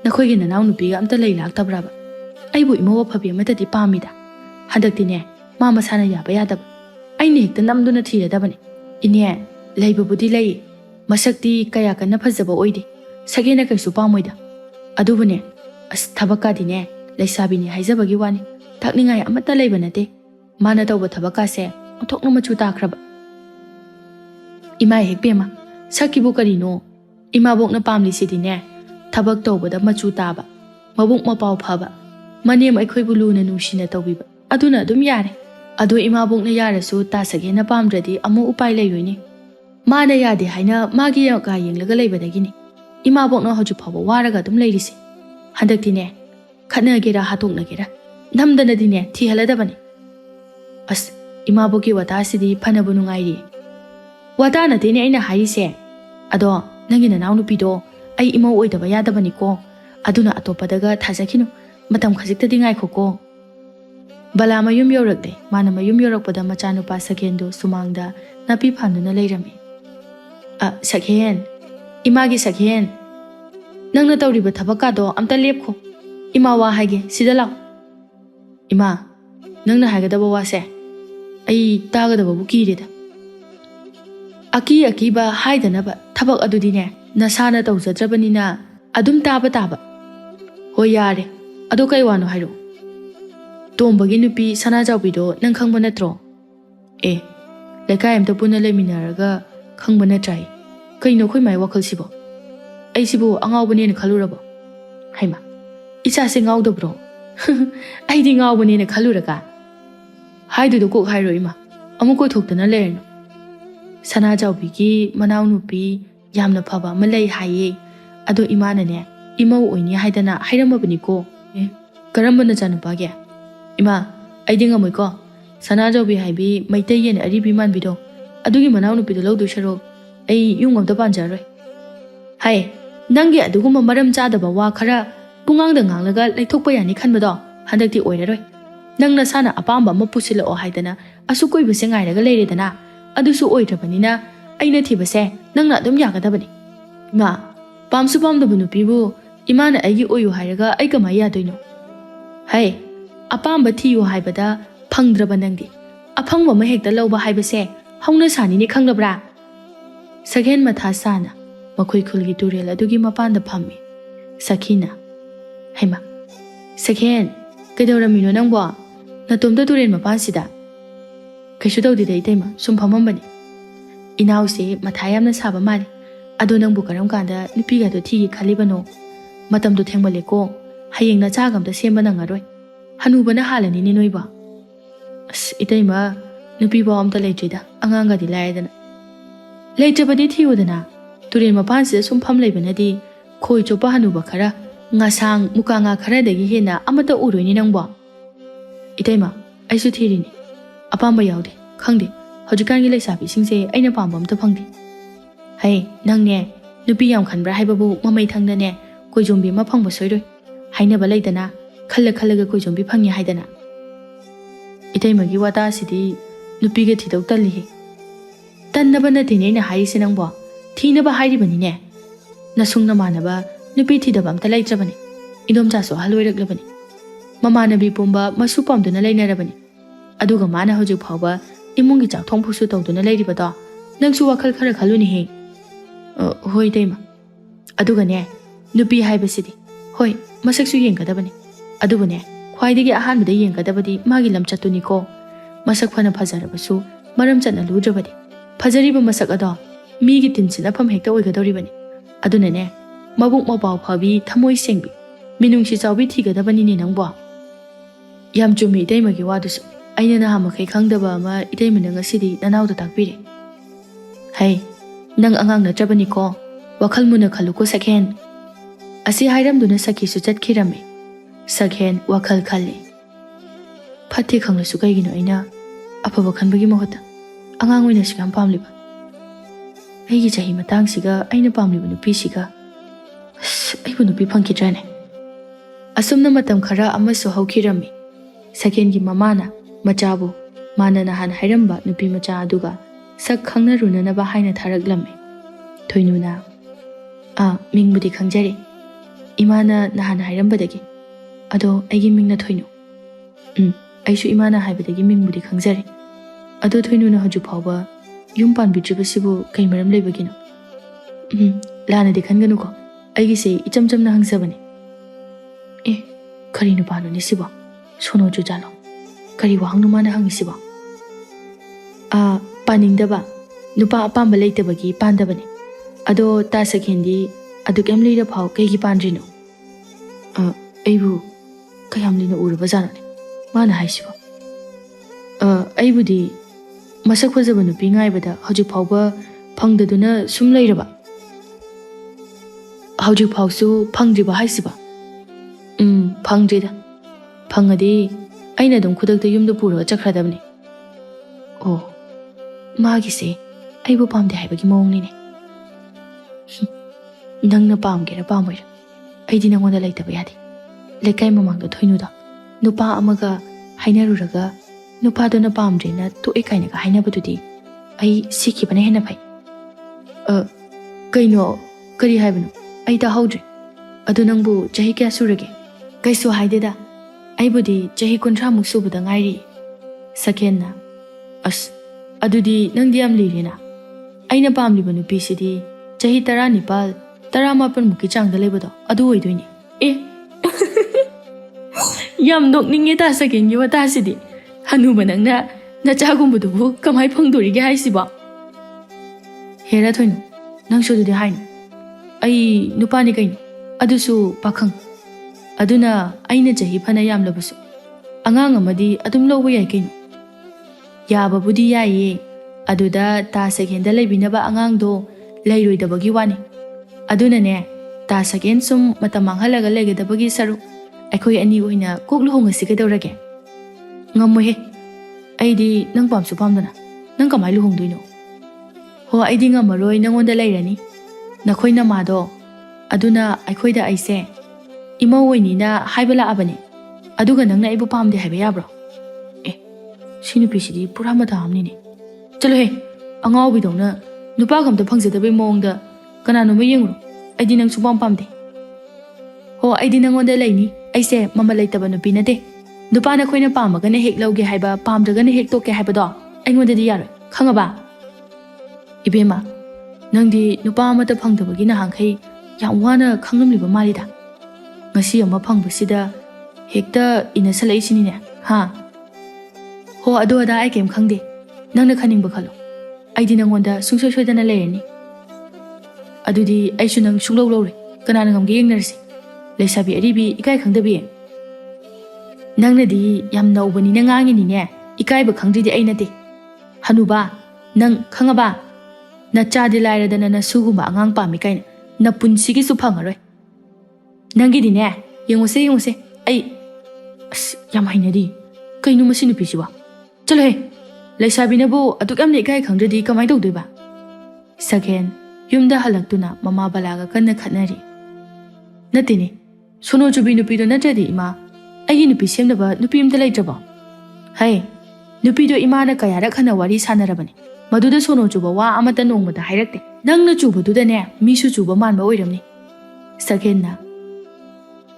nakhoigi nanaw nupiga amta lei laktabraba. Aibu imawa phabi amatadi pamida. Handaktine ma masana yaba yadaba. Aine hekta namduna thiradabani. Ine leibabudi lei masakti kaya kana phajaba oidi. Sagena kaisu pamoida. Adubune as thabakadine leisabini haijabagi wani. Thakningai amata leiba nate. Mana tawba thabakase onthokna machu takraba. Ima hekpema sakibu karino imabokna pamlisidine thabak tawbada machu taba mabuk mapau phaba manem aikhoibu luna nungsina tawbiba aduna adum yare adu imabokna yarasu ta sagena pamdradi amu upai leiroini mana yade haina magi ka yenglaga leibadagini imabokna hoju phaba waraga adum leirisi handaktine khatnagera hatoknagera namdanadine thihaladabani as imaboki watasidi phanabu nungairi Wadana dine aina harise ado nangi nanaw nupido ai imo oidaba yadabani ko aduna atopadaga thajakinu matam khajiktadi ngaikhoko bala mayum yorakde mana mayum yorakpada machanupa sakendo sumangda napi phanduna leirami sakhen imagi sakhen nangna tawriba thabaka do amta lepkho ima wa haige sida law ima nangna haigadaba wase ai tagadaba bukirida Aki akiba haidanaba thabak adudine nasana tawjadrabanina adum taba taba hoi yare ado kai wano hairo tombagi nupi sana jawbido nang khangba natro lekai amta puna leminaraga khangba natrai kaino khoi mai wakhal sibo ai sibo angawbane ne khalurabo haima icha se ngawdobro ai di ngawbane ne khaluraga haidu do kok hairo ima amu koi thoktana lerno Sana jawbigi manaw nupi yamna phaba malai haye ado imana ne imau oini haidana hairamabani ko karamba na janu page ima aidinga moi ko sana jawbi haibi maitai yen ari biman bido adugi manaw nupi do lawdu sharo ai yungam da banjaroi hai nangi aduguma maram chadaba wa khara pungang da nganglaga laithokpa yani khanbado handakti oiraroi nangna sana apamba ma pusila o haidana asukoi bese ngairaga leiredana adusu oidrabanina aina thibase nangna adum yagadabani ma pamsu pamdabu nupibu imana aigi oyu hairaga ai kamai yadoino hai apamba thiyu haibada phangdraba nangdi aphangba ma hekta lawba haibase hauna sani ni khanglabra Sakhen matha sana makhoi khulgi turel adugi mapanda phammi Sakhina haima Sakhen kedawramino nangbo natomda turel mapansida Kaishu tawdi dai taima sum phamambani inaw se mathayamna saba mari ado nangbu karam kanda nupiga do thigi khalibano matam do thengmale ko hayeng na chagam da semba nangaroi hanubana halani ni noiba as itaima nupi ba amta leijida anganga di laidana leijabadi thiudana turen mapan se sum pham leibanadi khoi chopa hanuba khara ngasang mukanga khara dagi hena amata uroi ni nangbo itaima aisu thirini apamba yaude khangde hojikangi leisabi singse aina pamba amta phangdi hai nangne nupi yam khanbra haibabu mamai thangna ne koijombi ma phangba soiroi haina ba leidana khalla khallaga koijombi phangni haidana itaimagi wata sidi nupi ga thidau talli tannaba na tine na haisi nangbo thina ba hairi bani ne nasungna manaba nupi thidaba amta leitrabani idom jaso haloiraglabani mamanabi pomba masu pamduna leinarabani aduga mana hojik phawba imungi chak thong phusu tawduna leiribada nangsu wakhal khara khaluni he hoi deima aduga ne nupi haibasidi hoi masaksu yenggadabani aduga ne khwaidagi ahanbada yenggadabadi magi lamchatuni ko masak phana phajarabasu maram chana ludrabadi phajariba masak ado migi tinsina pham hekta oigadoribani aduna ne mabuk mabaw phabi thamoi sengbi minungsi chawbi thigadabani ni nangbo yam chumi deimagi wadusu aina na hamakai khangdaba ama itaimana ngasidi nanawda takpire hai nang angang natrabani ko wakhal muna khaluko Sakhen asi hairamduna sakhi su chatkirame Sakhen wakhal khalle phathi khanglasu kaigino aina afaba khanbagi mahota angang oina sigam pamliba ꯑꯩꯒꯤ ꯆꯍꯤ ꯃꯇꯥꯡꯁꯤꯒ ꯑꯩꯅ ꯄꯥꯝꯂꯤꯕ ꯅꯨꯄꯤꯁꯤꯒ ꯑꯩꯕꯨ ꯅꯨꯄꯤ ꯐꯪꯈꯤꯗ꯭ꯔꯥꯅꯦ? ꯑꯁꯨꯝꯅ ꯃꯇꯝ ꯈꯔ ꯑꯃꯁꯨ ꯍꯧꯈꯤꯔꯝꯃꯤ꯫ ꯁꯀꯦꯟꯒꯤ ꯃꯃꯥꯅ ꯃꯆꯥꯕꯨ ꯃꯥꯅ ꯅꯍꯥꯟ ꯍꯥꯏꯔꯝꯕ ꯅꯨꯄꯤ ꯃꯆꯥ ꯑꯗꯨꯒ ꯁꯛ ꯈꯪꯅꯔꯨꯅꯅꯕ ꯍꯥꯏꯅ ꯊꯥꯔꯛꯂꯝꯃꯤ꯫ ꯊꯣꯏꯅꯨꯅ ꯃꯤꯡꯕꯨꯗꯤ ꯈꯪꯖꯔꯦ, ꯏꯃꯥꯅ ꯅꯍꯥꯟ ꯍꯥꯏꯔꯝꯕꯗꯒꯤ, ꯑꯗꯣ ꯑꯩꯒꯤ ꯃꯤꯡꯅ ꯊꯣꯏꯅꯨ꯫ ꯑꯩꯁꯨ ꯏꯃꯥꯅ ꯍꯥꯏꯕꯗꯒꯤ ꯃꯤꯡꯕꯨꯗꯤ ꯈꯪꯖꯔꯦ꯫ ꯑꯗꯣ ꯊꯣꯏꯅꯨꯅ ꯍꯧꯖꯤꯛ ꯐꯥꯎꯕ ꯌꯨꯝ ꯄꯥꯟꯕꯤꯗ꯭ꯔꯤꯕꯁꯤꯕꯨ ꯀꯩ ꯃꯔꯝ ꯂꯩꯕꯒꯤꯅꯣ? ꯂꯥꯟꯅꯗꯤ ꯈꯟꯒꯅꯨꯀꯣ, ꯑꯩꯒꯤꯁꯦ ꯏꯆꯝ ꯆꯝꯅ ꯍꯪꯖꯕꯅꯤ꯫ ꯀꯔꯤ ꯅꯨꯄꯥꯅꯣꯅꯦ ꯁꯤꯕꯣ? ꯁꯣꯅꯣ ꯆꯨꯖꯥꯠꯂꯣ? ꯀꯔꯤ ꯋꯥꯍꯪꯅꯣ ꯃꯥꯅ ꯍꯪꯉꯤꯁꯤꯕꯣ? ꯄꯥꯅꯤꯡꯗꯕ, ꯅꯨꯄꯥ ꯑꯄꯥꯝꯕ ꯂꯩꯇꯕꯒꯤ ꯄꯥꯟꯗꯕꯅꯤ꯫ ꯑꯗꯣ ꯇꯥ ꯁꯛꯍꯦꯟꯗꯤ ꯑꯗꯨꯛ ꯌꯥꯝ ꯂꯤꯔ ꯐꯥꯎ ꯀꯩꯒꯤ ꯄꯥꯟꯗ꯭ꯔꯤꯅꯣ? ꯑꯩꯕꯨ ꯀꯌꯥꯝ ꯂꯤꯅ ꯎꯔꯕꯖꯥꯠꯅꯣꯅꯦ ꯃꯥꯅ ꯍꯥꯏꯁꯤꯕꯣ? ꯑꯩꯕꯨꯗꯤ ꯃꯁꯛ ꯐꯖꯕ ꯅꯨꯄꯤ ꯉꯥꯏꯕꯗ ꯍꯧꯖꯤꯛ ꯐꯥꯎꯕ ꯐꯪꯗꯗꯨꯅ ꯁꯨꯝ ꯂꯩꯔꯕ? ꯍꯧꯖꯤꯛ ꯐꯥꯎꯁꯨ ꯐꯪꯗ꯭ꯔꯤꯕ ꯍꯥꯏꯁꯤꯕ? ꯐꯪꯗ꯭ꯔꯤꯗ꯫ ꯐꯪꯉꯗꯤ ꯑꯩꯅ ꯑꯗꯨꯝ ꯈꯨꯗꯛꯇ ꯌꯨꯝꯗ ꯄꯨꯔꯒ ꯆꯠꯈ꯭ꯔꯗꯕꯅꯤ꯫ ꯃꯥꯒꯤꯁꯦ ꯑꯩꯕꯨ ꯄꯥꯝꯗꯦ ꯍꯥꯏꯕꯒꯤ ꯃꯑꯣꯡꯅꯤꯅꯦ꯫ ꯅꯪꯅ ꯄꯥꯝꯒꯦꯔꯥ ꯄꯥꯝꯃꯣꯏꯔꯥ, ꯑꯩꯗꯤ ꯅꯪꯉꯣꯟꯗ ꯂꯩꯇꯕ ꯌꯥꯗꯦ꯫ ꯂꯩꯀꯥꯏ ꯃꯃꯥꯡꯗ ꯊꯣꯏꯅꯨꯗꯣ ꯅꯨꯄꯥ ꯑꯃꯒ ꯍꯥꯏꯅꯔꯨꯔꯒ ꯅꯨꯄꯥꯗꯨꯅ ꯄꯥꯝꯗ꯭ꯔꯦꯅ ꯇꯣꯛꯑꯦ ꯀꯥꯏꯅꯒ ꯍꯥꯏꯅꯕꯗꯨꯗꯤ ꯑꯩ ꯁꯤꯈꯤꯕꯅ ꯍꯦꯟꯅ ꯐꯩ꯫ ꯀꯩꯅꯣ? ꯀꯔꯤ ꯍꯥꯏꯕꯅꯣ? ꯑꯩ ꯇꯥꯍꯧꯗ꯭ꯔꯦ꯫ ꯑꯗꯨ ꯅꯪꯕꯨ ꯆꯍꯤ ꯀꯌꯥ ꯁꯨꯔꯒꯦ? ꯀꯩꯁꯨ ꯍꯥꯏꯗꯦꯗ, ꯑꯩꯕꯨꯗꯤ ꯆꯍꯤ 30 ꯁꯨꯕꯗ ꯉꯥꯏꯔꯤ꯫ ꯁꯛꯍꯦꯟꯅ ꯑꯗꯨꯗꯤ ꯅꯪꯗꯤ ꯌꯥꯝ ꯂꯤꯔꯦꯅ꯫ ꯑꯩꯅ ꯄꯥꯝꯂꯤꯕ ꯅꯨꯄꯤꯁꯤꯗꯤ ꯆꯍꯤ 19, 18 ꯃꯨꯛꯀꯤ ꯆꯥꯡꯗ ꯂꯩꯕꯗꯣ ꯑꯗꯨ ꯑꯣꯏꯗꯣꯏꯅꯤ꯫ ꯌꯥꯝ ꯅꯣꯛꯅꯤꯡꯉꯦ ꯇꯥ ꯁꯛꯍꯦꯟꯒꯤ ꯋꯥꯇꯥꯁꯤꯗꯤ꯫ ꯍꯅꯨꯕ ꯅꯪꯅ ꯅꯆꯥꯒꯨꯝꯕꯗꯨꯕꯨ ꯀꯃꯥꯏ ꯐꯪꯗꯣꯔꯤꯒꯦ ꯍꯥꯏꯁꯤꯕꯣ? ꯍꯦꯔꯥ ꯊꯣꯏꯅꯨ, ꯅꯪꯁꯨ ꯑꯗꯨꯗꯤ ꯍꯥꯏꯅꯨ꯫ ꯑꯩ ꯅꯨꯄꯥꯅꯤ ꯀꯩꯅꯣ, ꯑꯗꯨꯁꯨ ꯄꯥꯈꯪ꯫ ꯑꯗꯨꯅ ꯑꯩꯅ ꯆꯍꯤ ꯐꯅ ꯌꯥꯝꯂꯕꯁꯨ ꯑꯉꯥꯡ ꯑꯃꯗꯤ ꯑꯗꯨꯝ ꯂꯧꯕ ꯌꯥꯏ ꯀꯩꯅꯣ꯫ ꯌꯥꯕꯕꯨꯗꯤ ꯌꯥꯏꯌꯦ, ꯑꯗꯨꯗ ꯇꯥ ꯁꯛꯍꯦꯟꯗ ꯂꯩꯕꯤꯅꯕ ꯑꯉꯥꯡꯗꯣ ꯂꯩꯔꯣꯏꯗꯕꯒꯤ ꯋꯥꯅꯤ꯫ ꯑꯗꯨꯅꯅꯦ, ꯇꯥ ꯁꯛꯍꯦꯟ ꯁꯨꯝ ꯃꯇꯝ ꯃꯥꯡꯍꯜꯂꯒ ꯂꯩꯒꯗꯕꯒꯤ ꯁꯔꯨꯛ ꯑꯩꯈꯣꯏ ꯑꯅꯤ ꯑꯣꯏꯅ ꯀꯣꯛ ꯂꯨꯍꯣꯡꯉꯁꯤ ꯀꯩꯗꯧꯔꯒꯦ? ꯉꯝꯃꯣꯏꯍꯦ, ꯑꯩꯗꯤ ꯅꯪ ꯄꯥꯝꯁꯨ ꯄꯥꯝꯗꯅ ꯅꯪ ꯀꯃꯥꯏ ꯂꯨꯍꯣꯡꯗꯣꯏꯅꯣ? ꯑꯩꯗꯤ ꯉꯝꯃꯔꯣꯏ, ꯅꯪꯉꯣꯟꯗ ꯂꯩꯔꯅꯤ꯫ ꯅꯈꯣꯏ ꯅꯃꯥꯗꯣ ꯑꯗꯨꯅ ꯑꯩꯈꯣꯏꯗ ꯑꯩꯁꯦ ꯏꯃꯧ ꯑꯣꯏꯅꯤꯅ ꯍꯥꯏꯕ ꯂꯥꯛꯑꯕꯅꯤ꯫ ꯑꯗꯨꯒ ꯅꯪꯅ ꯑꯩꯕꯨ ꯄꯥꯝꯗꯦ ꯍꯥꯏꯕ ꯌꯥꯕ꯭ꯔꯣ? ꯁꯤ ꯅꯨꯄꯤꯁꯤꯗꯤ ꯄꯨꯔꯥ ꯃꯇꯥ ꯑꯃꯅꯤꯅꯦ꯫ ꯆꯠꯂꯣꯍꯦ, ꯑꯉꯥꯎꯕꯤꯗꯧꯅ ꯅꯨꯄꯥꯒ ꯑꯝꯇ ꯐꯪꯖꯗꯕꯩ ꯃꯑꯣꯡꯗ ꯀꯅꯥꯅꯣꯝꯃ ꯌꯦꯡꯉꯨꯔꯣ꯫ ꯑꯩꯗꯤ ꯅꯪ ꯁꯨꯡꯄꯥꯝ ꯄꯥꯝꯗꯦ꯫ ꯑꯩꯗꯤ ꯅꯪꯉꯣꯟꯗ ꯂꯩꯅꯤ꯫ ꯑꯩꯁꯦ ꯃꯃꯜ ꯂꯩꯇꯕ ꯅꯨꯄꯤ ꯅꯠꯇꯦ꯫ ꯅꯨꯄꯥ ꯅꯈꯣꯏꯅ ꯄꯥꯝꯃꯒꯅ ꯍꯦꯛ ꯂꯧꯒꯦ ꯍꯥꯏꯕ, ꯄꯥꯝꯗ꯭ꯔꯒꯅ ꯍꯦꯛ ꯇꯣꯛꯀꯦ ꯍꯥꯏꯕꯗꯣ ꯑꯩꯉꯣꯟꯗꯗꯤ ꯌꯥꯔꯣꯏ, ꯈꯪꯉꯕ? ꯏꯕꯦꯝꯃ, ꯅꯪꯗꯤ ꯅꯨꯄꯥ ꯑꯃꯠꯇ ꯐꯪꯗꯕꯒꯤ ꯅꯍꯥꯟꯈꯩ ꯌꯥꯝ ꯋꯥꯅ ꯈꯪꯂꯝꯂꯤꯕ ꯃꯥꯜꯂꯤꯗ꯫ ꯉꯁꯤ ꯑꯃ ꯐꯪꯕꯁꯤꯗ ꯍꯦꯛꯇ ꯏꯟꯅꯁꯜꯂꯛꯏꯁꯤꯅꯤꯅꯦ, ꯍꯥ? ꯑꯗꯨ ꯑꯗꯥ ꯑꯩ ꯀꯩꯝ ꯈꯪꯗꯦ꯫ ꯅꯪꯅ ꯈꯟꯅꯤꯡꯕ ꯈꯜꯂꯣ, ꯑꯩꯗꯤ ꯅꯪꯉꯣꯟꯗ ꯁꯨꯡꯁꯣꯏ ꯁꯣꯏꯗꯅ ꯂꯩꯔꯅꯤ꯫ ꯑꯗꯨꯗꯤ ꯑꯩꯁꯨ ꯅꯪ ꯁꯨꯡꯂꯧ ꯂꯧꯔꯣꯏ꯫ ꯀꯅꯥꯅ ꯉꯝꯒꯦ ꯌꯦꯡꯅꯔꯁꯤ꯫ ꯂꯩꯁꯥꯕꯤ ꯑꯔꯤꯕꯤ ꯏꯀꯥꯏ ꯈꯪꯗꯕꯤ, ꯅꯪꯅꯗꯤ ꯌꯥꯝ ꯅꯧꯕꯅꯤꯅ ꯉꯥꯡꯉꯤꯅꯤꯅꯦ꯫ ꯏꯀꯥꯏꯕ ꯈꯪꯗ꯭ꯔꯤꯗꯤ ꯑꯩ ꯅꯠꯇꯦ꯫ ꯍꯅꯨꯕꯥ, ꯅꯪ ꯈꯪꯉꯕ? ꯅꯆꯥꯗꯤ ꯂꯥꯏꯔꯗꯅ ꯅꯁꯨꯒꯨꯝꯕ ꯑꯉꯥꯡ ꯄꯥꯝꯃꯤ ꯀꯥꯏꯅ ꯅꯄꯨꯟꯁꯤꯒꯤꯁꯨ ꯐꯪꯉꯔꯣꯏ꯫ ꯅꯪꯒꯤꯗꯤꯅꯦ, ꯌꯦꯡꯉꯨꯁꯦ ꯑꯩ ꯌꯥꯝ ꯍꯩꯅꯗꯤ꯫ ꯀꯩꯅꯣ ꯃꯁꯤ ꯅꯨꯄꯤꯁꯤꯕꯣ? ꯆꯠꯂꯣꯍꯦ, ꯂꯩꯁꯥꯕꯤꯅꯕꯨ ꯑꯗꯨꯛ ꯌꯥꯝꯅ ꯏꯀꯥꯏ ꯈꯪꯗ꯭ꯔꯗꯤ ꯀꯃꯥꯏ ꯇꯧꯗꯣꯏꯕ? ꯁꯛꯍꯦꯟ ꯌꯨꯝꯗ ꯍꯜꯂꯛꯇꯨꯅ ꯃꯃꯥ ꯕꯂꯥꯒ ꯀꯟꯅ ꯈꯠꯅꯔꯤ꯫ ꯅꯠꯇꯦꯅꯦ, ꯁꯣꯅꯣ ꯆꯨꯕꯤ ꯅꯨꯄꯤꯗꯣ ꯅꯠꯇ꯭ꯔꯗꯤ ꯏꯃꯥ, ꯑꯩꯒꯤ ꯅꯨꯄꯤ ꯁꯦꯝꯅꯕ ꯅꯨꯄꯤ ꯑꯝꯇ ꯂꯩꯇ꯭ꯔꯕꯣ? ꯅꯨꯄꯤꯗꯣ ꯏꯃꯥꯅ ꯀꯌꯥꯔꯛ ꯍꯟꯅ ꯋꯥꯔꯤ ꯁꯥꯟꯅꯔꯕꯅꯤ꯫ ꯃꯗꯨꯗ ꯁꯣꯅꯣ ꯆꯨꯕ ꯋꯥ ꯑꯃꯠꯇ ꯅꯣꯡꯃꯗ ꯍꯥꯏꯔꯛꯇꯦ꯫ ꯅꯪꯅ ꯆꯨꯕꯗꯨꯗꯅꯦ ꯃꯤꯁꯨ ꯆꯨꯕ ꯃꯥꯟꯕ ꯑꯣꯏꯔꯝꯅꯤ꯫ ꯁꯛꯍꯦꯟꯅ